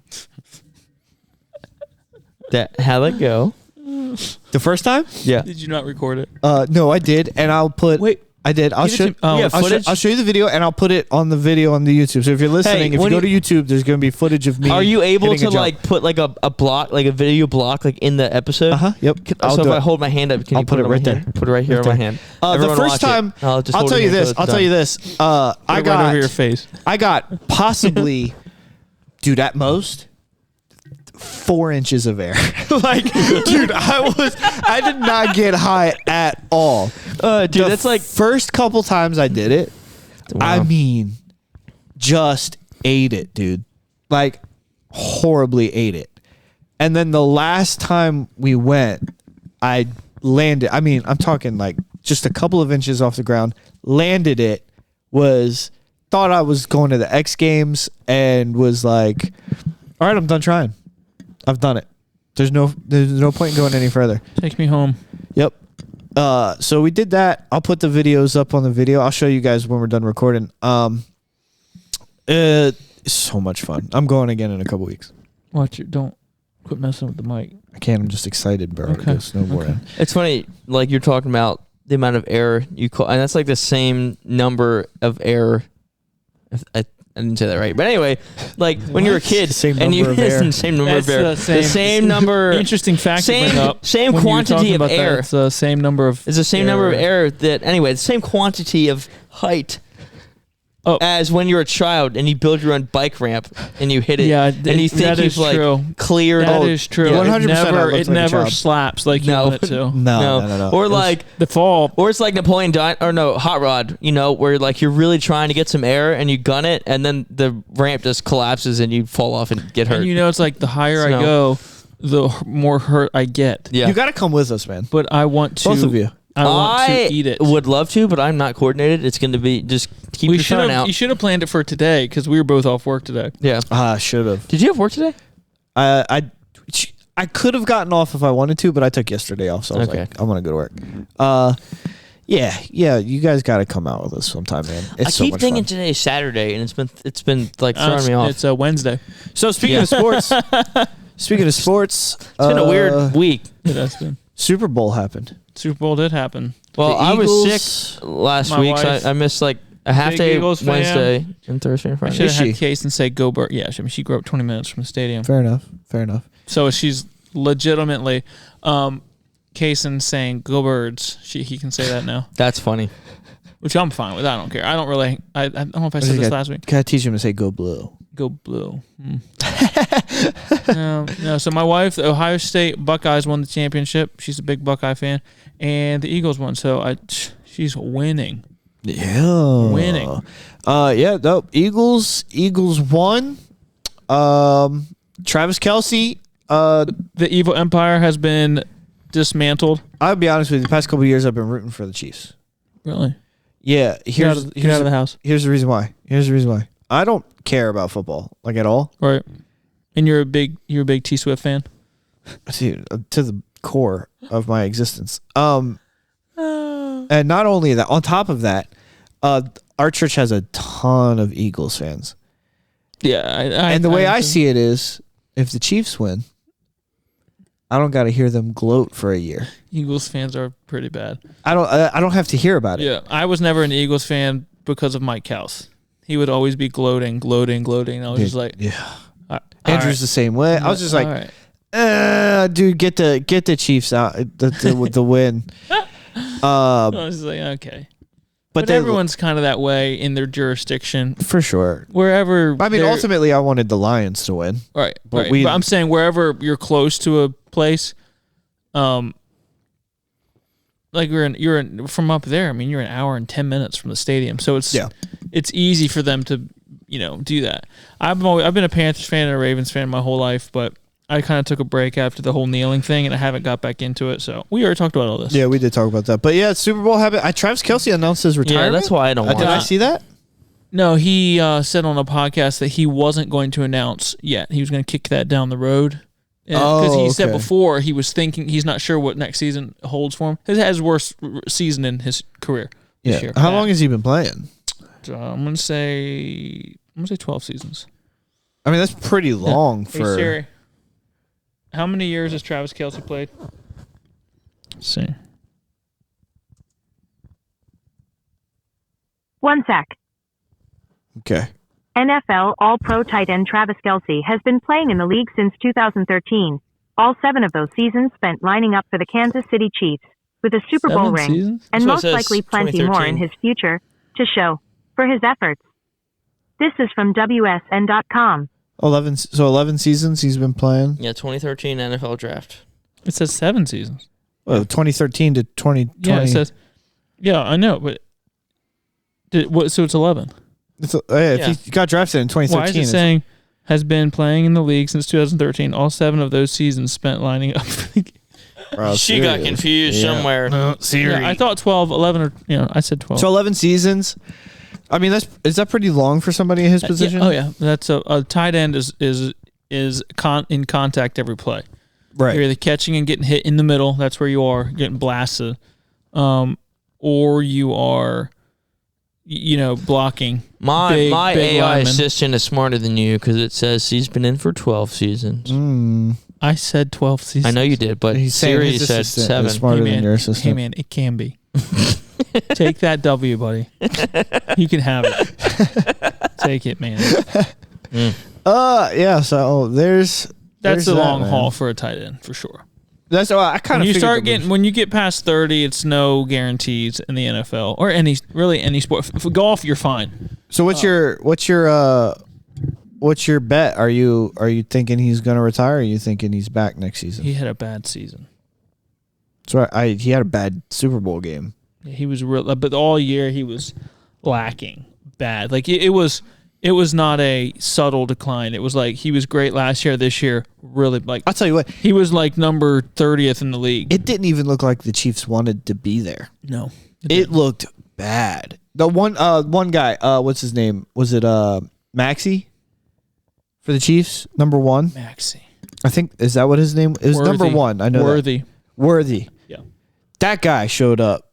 How'd it go? The first time? Yeah. Did you not record it? No, I did, and I'll put. Wait, I did. I'll show. I'll show you the video, and I'll put it on the video on the YouTube. So if you're listening, if you go to YouTube, there's going to be footage of me. Are you able to like put like a block, like a video block, like in the episode? Yep. So if I hold my hand up, can you put it right there? Put it right here on my hand. The first time, I'll tell you this. I got over your face. I got possibly, dude, at most 4 inches of air. Like, dude, I did not get high at all. Dude, that's like first couple times I did it. Wow. I mean, just ate it, dude. Like, horribly ate it. And then the last time we went, I landed. I mean, I'm talking like just a couple of inches off the ground. Landed it. Thought I was going to the X Games and was like, all right, I'm done trying. I've done it. There's no point in going any further. Take me home. Yep. So we did that. I'll put the videos up on the video. I'll show you guys when we're done recording. It's so much fun. I'm going again in a couple weeks. Don't quit messing with the mic. I can't. I'm just excited, bro. To go snowboarding. Okay. It's funny, like you're talking about the amount of air you call, and that's like the same number of air. I didn't say that right. But anyway, like when you're a kid Same and you number of air. same number That's of air, the same number. Interesting fact to bring up. Same when you were quantity talking of about that. air. It's the same number of. It's the same number of air that anyway. The same quantity of height. As when you're a child and you build your own bike ramp and you hit it, and you think you've like cleared. That is true. 100%. It never slaps like you want it to. No. Or like the fall, or it's like Hot Rod. You know, where like you're really trying to get some air and you gun it, and then the ramp just collapses and you fall off and get hurt. And you know, it's like the higher I go, the more hurt I get. Yeah, you got to come with us, man. But I want to. Both of you. I want to eat it. Would love to, but I'm not coordinated. It's going to be just keep your phone out. You should have planned it for today because we were both off work today. Yeah. Should have. Did you have work today? I could have gotten off if I wanted to, but I took yesterday off, so I was like, I'm going to go to work. Yeah, you guys got to come out with us sometime, man. It's I so keep much thinking fun. today's Saturday, and it's been like throwing me off. It's a Wednesday. So speaking of sports, it's been a weird week. It has been. Super Bowl happened. Super Bowl did happen. Well, I was sick last week, so I missed like a half day Wednesday and Thursday and Friday. I should have had Case and say go Bird. Yeah, she grew up 20 minutes from the stadium. Fair enough. So she's legitimately Kaysen saying go Birds. He can say that now. That's funny. Which I'm fine with. I don't care. I don't really. I don't know if I said this last week. Gotta teach him to say go blue. Go blue. No. So my wife, the Ohio State Buckeyes, won the championship. She's a big Buckeye fan, and the Eagles won. So she's winning. Yeah, winning. No, Eagles won. Travis Kelce. The evil empire has been dismantled. I'll be honest with you. The past couple of years, I've been rooting for the Chiefs. Really? Yeah. Get out of the house. Here's the reason why. I don't care about football like at all. Right. And you're a big T Swift fan. Dude, to the core of my existence. And not only that, on top of that, our church has a ton of Eagles fans. Yeah, and the way I see it is, if the Chiefs win, I don't got to hear them gloat for a year. Eagles fans are pretty bad. I don't have to hear about it. Yeah, I was never an Eagles fan because of Mike House. He would always be gloating. I was just like, yeah. Andrew's the same way. I was just like, dude, get the Chiefs out the win. I was just like, okay. But everyone's kind of that way in their jurisdiction. For sure. Wherever. I mean, ultimately, I wanted the Lions to win. Right. But I'm saying wherever you're close to a place, like you're from up there. I mean, you're an hour and 10 minutes from the stadium, so it's easy for them to do that. I've been a Panthers fan and a Ravens fan my whole life, but I kind of took a break after the whole kneeling thing, and I haven't got back into it. So we already talked about all this. Yeah, we did talk about that. But yeah, Super Bowl happened. Travis Kelce announced his retirement. Yeah, that's why I don't watch. Did I see that? No, he said on a podcast that he wasn't going to announce yet. He was going to kick that down the road. Because he said before he was thinking he's not sure what next season holds for him. He has his worst season in his career this year. How long has he been playing? I'm gonna say 12 seasons. I mean, that's pretty long for. Hey, Siri, how many years has Travis Kelce played? Let's see. 1 sec. Okay. NFL All-Pro tight end Travis Kelce has been playing in the league since 2013. All 7 of those seasons spent lining up for the Kansas City Chiefs, with a Super Bowl ring, seasons? and most likely plenty more in his future to show for his efforts. This is from WSN.com. 11 seasons he's been playing? Yeah, 2013 NFL draft. It says 7 seasons. Well, 2013 to 2020. Yeah, it says. Yeah, I know, but so it's 11. If he got drafted in 2013. Why is it saying has been playing in the league since 2013? All 7 of those seasons spent lining up. Bro, she got confused somewhere. No, Siri. Yeah, I thought 12, 11, or I said 12. So 11 seasons. I mean, is that pretty long for somebody in his position? Yeah. That's a tight end is in contact every play. Right. You're either catching and getting hit in the middle. That's where you are getting blasted, or you are, blocking. My big AI linemen. assistant is smarter than you because it says he's been in for 12 seasons. I said 12 seasons. I know you did, but Siri said 7. Is smarter than your assistant. Hey man, it can be. Take that W, buddy. You can have it. Take it, man. Yeah. So there's That's a that, long man. haul for a tight end for sure. That's I kind of When you get past 30, it's no guarantees in the NFL or any sport. For golf, you're fine. So what's your bet? Are you thinking he's going to retire? Or are you thinking he's back next season? He had a bad season. So he had a bad Super Bowl game. He was real, but all year he was lacking bad. Like it was not a subtle decline. It was like he was great last year. This year, really like I'll tell you what, he was like number 30th in the league. it didn't even look like the Chiefs wanted to be there. No, It looked bad. The one guy, what's his name? Was it Maxey for the Chiefs? Number 1. Maxey. I think is that what his name? It was number 1. I know Worthy. Worthy. Yeah. That guy showed up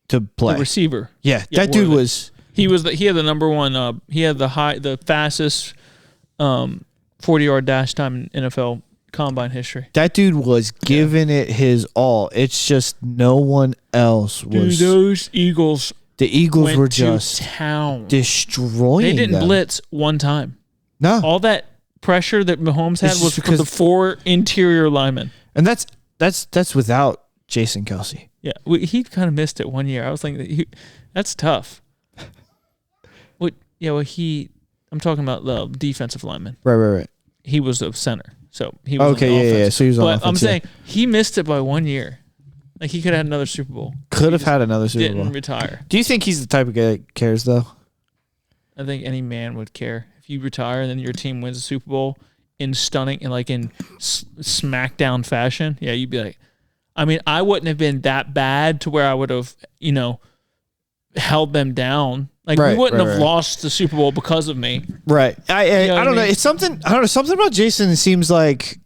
to play. The receiver. Yeah, that dude Worthy. was. He had the number one. He had the fastest 40-yard dash time in NFL combine history. That dude was giving it his all. It's just no one else was. Dude, those Eagles. The Eagles went were to just town. destroying. They didn't them. blitz one time. No, All that pressure that Mahomes had It's was just from the because- 4 interior linemen. and that's without Jason Kelsey. Yeah, he kind of missed it one year. I was thinking that's tough. I'm talking about the defensive lineman. Right. He was a center, so he was Okay, on the yeah. offense. So he was on But offense, I'm yeah. saying he missed it by 1 year. Like he could have had another Super Bowl. Could have had another Super Didn't Bowl. retire. Do you think he's the type of guy that cares though? I think any man would care if you retire and then your team wins a Super Bowl in stunning and like in smackdown fashion. Yeah, you'd be like, I mean, I wouldn't have been that bad to where I would have, held them down. Like we wouldn't have lost the Super Bowl because of me. Right. I know what don't I know. mean? It's something. I don't know. Something about Jason seems like.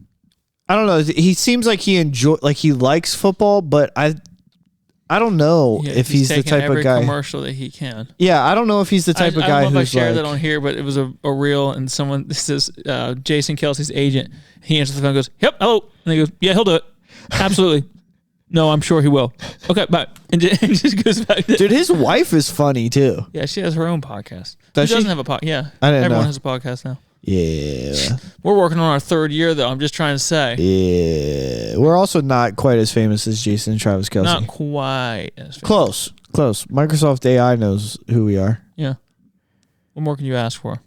I don't know. He seems like he likes football, but I don't know Yeah, if he's the taking type every of guy. commercial that he can. Yeah, I don't know if he's the type of I guy don't know if I who's shared like. that on here, but it was a reel, and this is Jason Kelsey's agent. He answers the phone and goes, "Yep, hello," and he goes, "Yeah, he'll do it. Absolutely. No, I'm sure he will. Okay, bye." And just goes back to Dude, his wife is funny too. Yeah, she has her own podcast. Does She she? doesn't have a podcast. Yeah, I didn't everyone know. has a podcast now. Yeah. We're working on our 3rd year, though. I'm just trying to say, Yeah. We're also not quite as famous as Jason and Travis Kelce. not quite as famous. Close. Microsoft AI knows who we are. Yeah. What more can you ask for?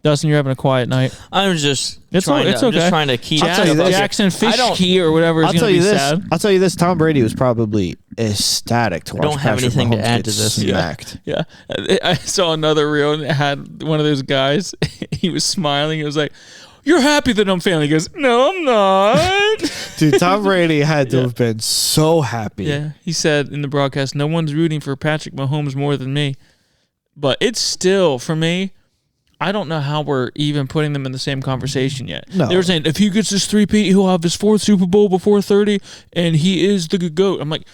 Dustin, you're having a quiet night. I'm just It's trying okay. to keep I'll tell you this. Jackson I don't- Fishkey or whatever is I'll going tell to be you this. sad. I'll tell you this. Tom Brady was probably ecstatic to watch. don't have Patrick anything to Mahomes add get to this. Smacked. Yeah. I saw another reel and it had one of those guys. He was smiling. It was like, "You're happy that I'm failing." He goes, "No, I'm not." Dude, Tom Brady had to have been so happy. Yeah. He said in the broadcast, "No one's rooting for Patrick Mahomes more than me." But it's still, for me, I don't know how we're even putting them in the same conversation yet. No. They were saying if he gets his 3-peat, he'll have his 4th Super Bowl before 30, and he is the GOAT. I'm like,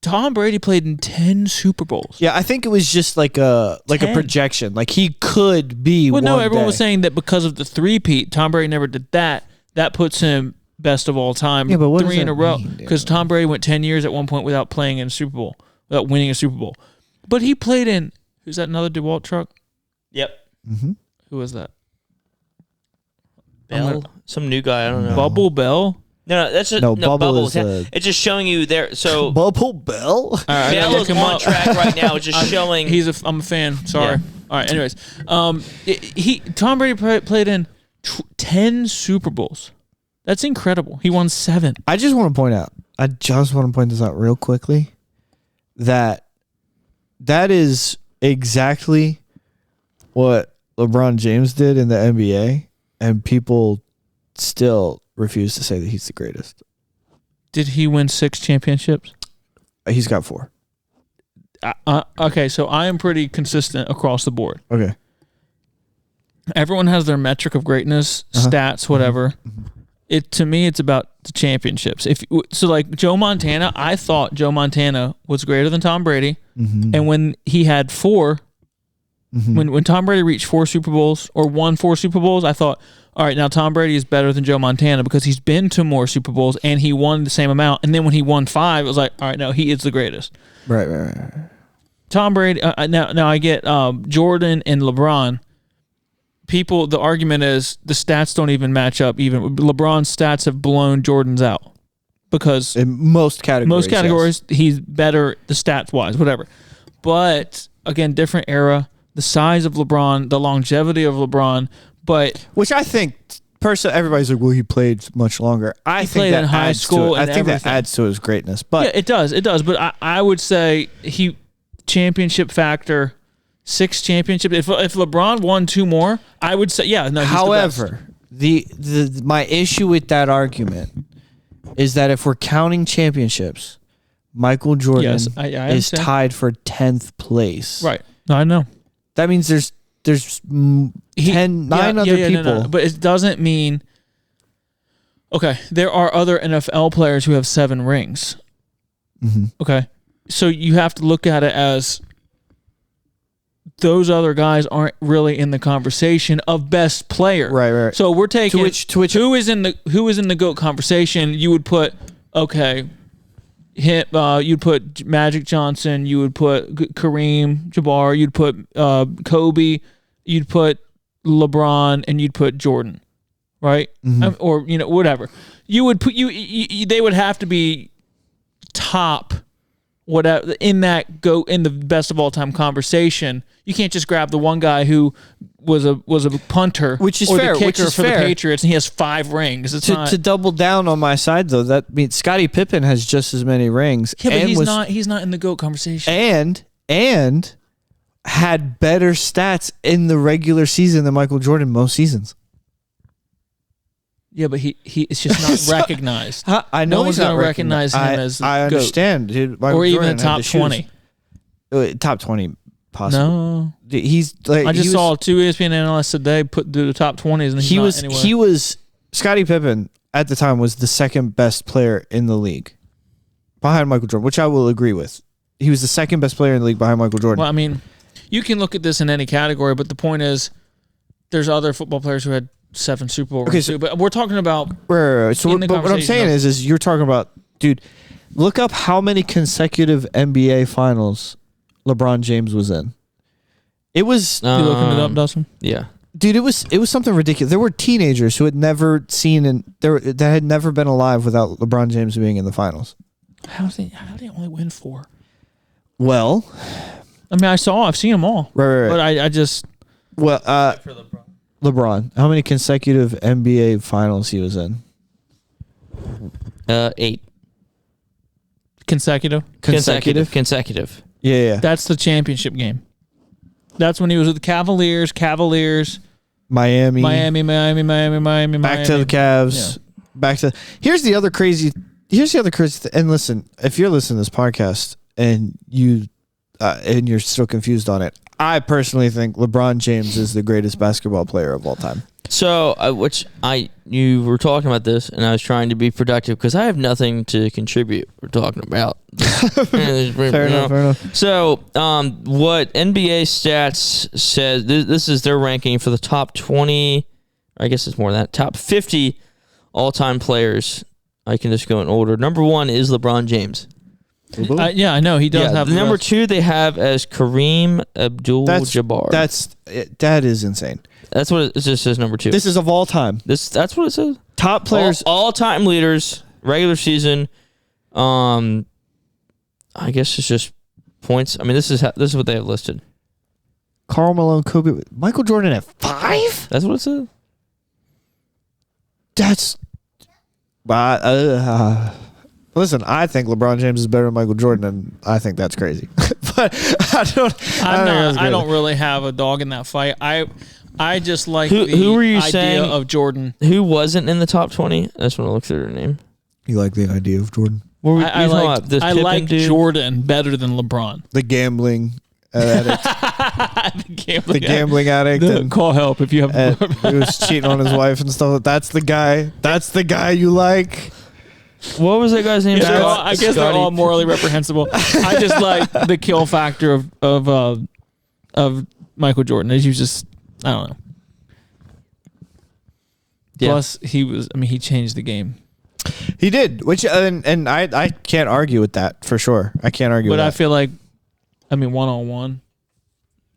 Tom Brady played in 10 Super Bowls. Yeah, I think it was just like a 10. projection. Like he could be. Well, no, one everyone day. was saying that because of the 3-peat, Tom Brady never did that. That puts him best of all time. Yeah, but what 3 does in a that row. mean, dude? Because Tom Brady went 10 years at one point without playing in a Super Bowl, without winning a Super Bowl. But he played in, who's that, another DeWalt truck? Yep. Who was that? Bell, some new guy. I don't know. Bubble Bell? No, that's just No, Bubble is it's just showing you there. So Bubble Bell. All right, I gotta Bell look is him on up. track right now. It's just showing. I'm a fan. Sorry. Yeah. All right. Anyways, Tom Brady played in 10 Super Bowls. That's incredible. He won 7. I just want to point this out real quickly. That is exactly what LeBron James did in the NBA, and people still refuse to say that he's the greatest. Did he win 6 championships? He's got 4. Okay, so I am pretty consistent across the board. Okay. Everyone has their metric of greatness, stats, whatever. To me, it's about the championships. Like Joe Montana, I thought Joe Montana was greater than Tom Brady, and when he had 4, when Tom Brady reached 4 Super Bowls or won 4 Super Bowls, I thought, all right, now Tom Brady is better than Joe Montana because he's been to more Super Bowls and he won the same amount. And then when he won 5, it was like, all right, no, he is the greatest. Right. Tom Brady. Now I get Jordan and LeBron. The argument is the stats don't even match up. Even LeBron's stats have blown Jordan's out because in most categories, he's better the stats wise, whatever. But again, different era, the size of LeBron, the longevity of LeBron, which I think personally, everybody's like, well, he played much longer. I think that in high school. I think that adds to his greatness. But yeah, it does. But I would say championship factor. 6 championships. If LeBron won 2 more, I would say He's however, my issue with that argument is that if we're counting championships, Michael Jordan is tied for 10th place. Right. No, I know. That means there's 9 other people. No. But it doesn't mean. Okay, there are other NFL players who have 7 rings. Mm-hmm. Okay, so you have to look at it as. Those other guys aren't really in the conversation of best player. Right. So we're taking to which who is in the GOAT conversation. You would put you'd put Magic Johnson, you would put Kareem Jabbar, you'd put Kobe, you'd put LeBron, and you'd put Jordan, right? Mm-hmm. Or whatever. You would put they would have to be top. Whatever in the best of all time conversation, you can't just grab the one guy who was a punter, which is or fair, the kicker for the Patriots, and he has 5 rings. To double down on my side though, that means Scottie Pippen has just as many rings. Yeah, but he's not in the GOAT conversation. And had better stats in the regular season than Michael Jordan most seasons. Yeah, but he it's just not recognized. I know no one's going to recognize him as I understand, dude. Michael or Jordan even the top 20. Top 20, possibly. No, he's like. I just saw 2 ESPN analysts today put the top 20s, and he was Scottie Pippen at the time was the second best player in the league, behind Michael Jordan, which I will agree with. He was the second best player in the league behind Michael Jordan. Well, I mean, you can look at this in any category, but the point is, there's other football players who had 7 Super Bowl rings too, but we're talking about. Right. So, but what I'm saying is you're talking about, dude. Look up how many consecutive NBA Finals LeBron James was in. It was. You looking it up, Dustin? Yeah, dude. It was something ridiculous. There were teenagers who had never seen that had never been alive without LeBron James being in the finals. How did they only win 4? Well, I mean, I've seen them all. Right. But I just. Well, for LeBron, how many consecutive NBA finals he was in? 8. Consecutive. Yeah. That's the championship game. That's when he was with the Cavaliers, Miami. Back to the Cavs. Yeah. Back to. Here's the other crazy thing. And listen, if you're listening to this podcast and you're still confused on it, I personally think LeBron James is the greatest basketball player of all time. So, you were talking about this, and I was trying to be productive because I have nothing to contribute. We're talking about. Fair enough. So, what NBA Stats says, this is their ranking for the top 20, I guess it's more than that, top 50 all-time players. I can just go in order. Number 1 is LeBron James. Yeah, I know he does have. The number 2 they have as Kareem Abdul-Jabbar. That is insane. That's what it just says. Number 2. This is of all time. That's what it says. Top players, all-time leaders, regular season. I guess it's just points. I mean, this is what they have listed. Karl Malone, Kobe, Michael Jordan at 5. That's what it says. That's. Listen, I think LeBron James is better than Michael Jordan, and I think that's crazy. But I don't really have a dog in that fight. I just like who were you idea saying, of Jordan. Who wasn't in the top 20? I just want to look through their name. You like the idea of Jordan? I like Jordan better than LeBron. The gambling addict. the gambling addict. Call help if you have. He was cheating on his wife and stuff. That's the guy. That's the guy you like. What was that guy's name? I guess they're all morally reprehensible. I just like the kill factor of Michael Jordan. He was just, I don't know. Yeah. Plus, he changed the game. He did, which and I can't argue with that for sure. I can't argue with that. But I feel like I mean, 1-on-1,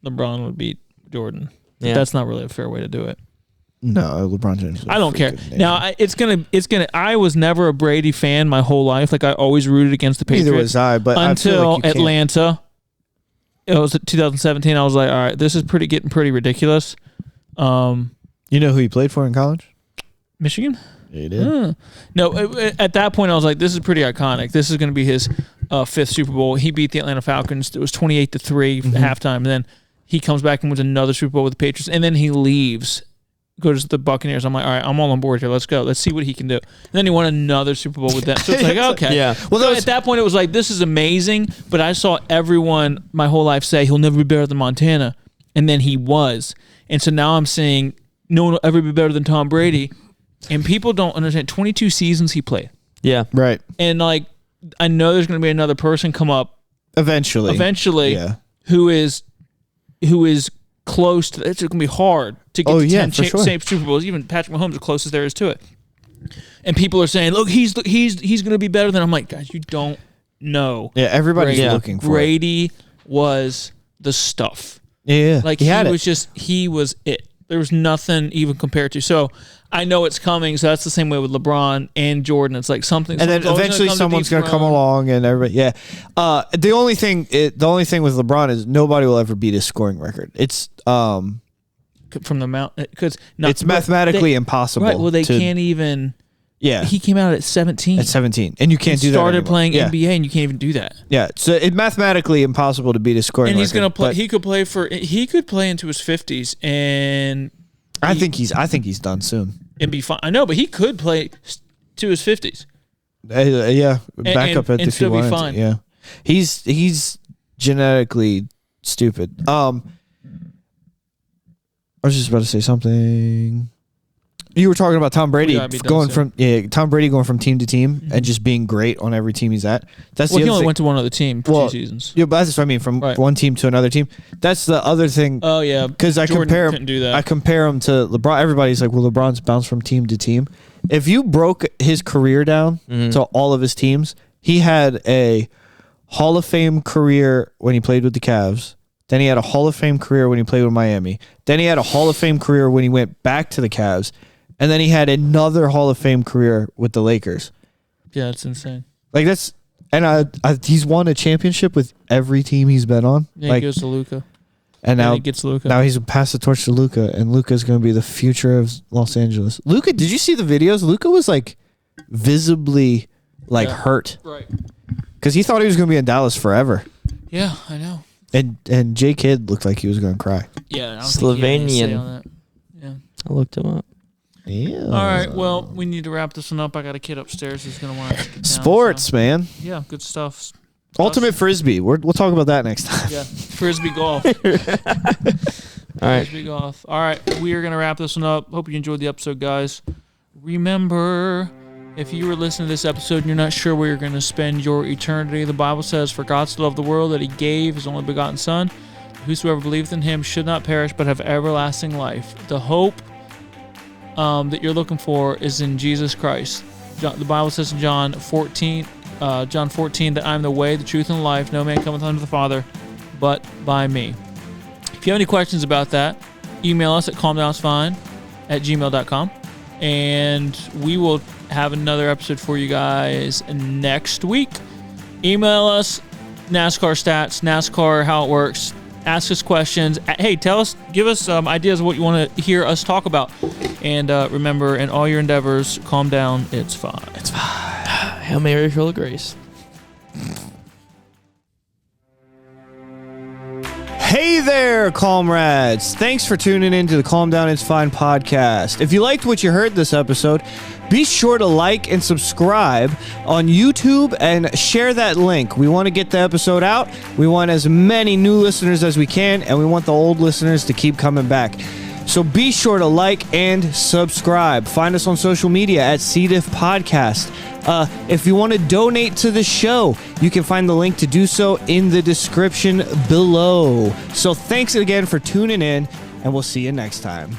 LeBron would beat Jordan. Yeah. That's not really a fair way to do it. No, LeBron James. I don't care. Now, it's gonna. I was never a Brady fan my whole life. Like I always rooted against the Patriots. Neither was I, but until I feel like Atlanta. It was 2017. I was like, all right, this is getting pretty ridiculous. You know who he played for in college? Michigan. Yeah, he did. No, at that point I was like, this is pretty iconic. This is going to be his 5th Super Bowl. He beat the Atlanta Falcons. It was 28-3 at halftime. And then he comes back and wins another Super Bowl with the Patriots. And then he leaves, goes to the Buccaneers. I'm like, all right, I'm all on board here. Let's go. Let's see what he can do. And then he won another Super Bowl with them. So it's like, okay. Yeah. Well, so at that point it was like, this is amazing. But I saw everyone my whole life say he'll never be better than Montana. And then he was. And so now I'm saying no one will ever be better than Tom Brady. And people don't understand 22 seasons he played. Yeah. Right. And like I know there's going to be another person come up Eventually. Yeah. who is close to it's going to be hard to get to 10 same Super Bowls. Even Patrick Mahomes is closest there is to it. And people are saying, "Look, he's going to be better than." I'm like, "Guys, you don't know." Yeah, everybody's looking for Brady was the stuff. Yeah. Like he was it. There was nothing even compared to. So I know it's coming. So that's the same way with LeBron and Jordan. It's like something. And then eventually someone's going to come along and everybody. Yeah. The only thing with LeBron is nobody will ever beat his scoring record. It's from the mount because it's mathematically impossible. Right. Well, they can't even. Yeah. He came out at 17. At 17, and you can't do that. Started playing NBA, and you can't even do that. Yeah. So it's mathematically impossible to beat his scoring. And he's going to play. He could play into his 50s, and I think he's done soon and be fine. I know, but he could play to his 50s. Yeah, back up at the still be fine. Yeah, he's genetically stupid. I was just about to say something. You were talking about Tom Brady going from team to team and just being great on every team he's at. That's he only went to one other team for 2 seasons. Yeah, but that's what I mean, from one team to another team. That's the other thing. Oh yeah, because I compare him to LeBron. Everybody's like, well, LeBron's bounced from team to team. If you broke his career down to all of his teams, he had a Hall of Fame career when he played with the Cavs. Then he had a Hall of Fame career when he played with Miami. Then he had a Hall of Fame career when he went back to the Cavs. And then he had another Hall of Fame career with the Lakers. Yeah, that's insane. Like he's won a championship with every team he's been on. Yeah, he goes to Luka. And now he gets Luka. Now he's passed the torch to Luka, and Luka's going to be the future of Los Angeles. Luka, did you see the videos? Luka was like visibly hurt, right? Because he thought he was going to be in Dallas forever. Yeah, I know. And J Kidd looked like he was going to cry. Yeah, Slovenian. Yeah, I looked him up. Yeah. All right. Well, we need to wrap this one up. I got a kid upstairs who's gonna want to sports, man. Yeah, good stuff. Ultimate Frisbee. We'll talk about that next time. Yeah, Frisbee golf. All right. Frisbee golf. All right, we are gonna wrap this one up. Hope you enjoyed the episode, guys. Remember, if you were listening to this episode and you're not sure where you're gonna spend your eternity, the Bible says, "For God so loved the world that He gave His only begotten Son. Whosoever believeth in Him should not perish but have everlasting life." The hope that you're looking for is in Jesus Christ. The Bible says in John 14, that I'm the way, the truth, and the life. No man cometh unto the Father but by me. If you have any questions about that, email us at calmdownsfine@gmail.com, and we will have another episode for you guys next week. Email us NASCAR stats, NASCAR, how it works. Ask us questions. Hey, give us some ideas of what you want to hear us talk about. And remember, in all your endeavors, calm down. It's fine. It's fine. Hail Mary, full of grace. Hey there, comrades. Thanks for tuning in to the Calm Down It's Fine podcast. If you liked what you heard this episode, be sure to like and subscribe on YouTube and share that link. We want to get the episode out. We want as many new listeners as we can, and we want the old listeners to keep coming back. So be sure to like and subscribe. Find us on social media at CDiff Podcast. If you want to donate to the show, you can find the link to do so in the description below. So thanks again for tuning in, and we'll see you next time.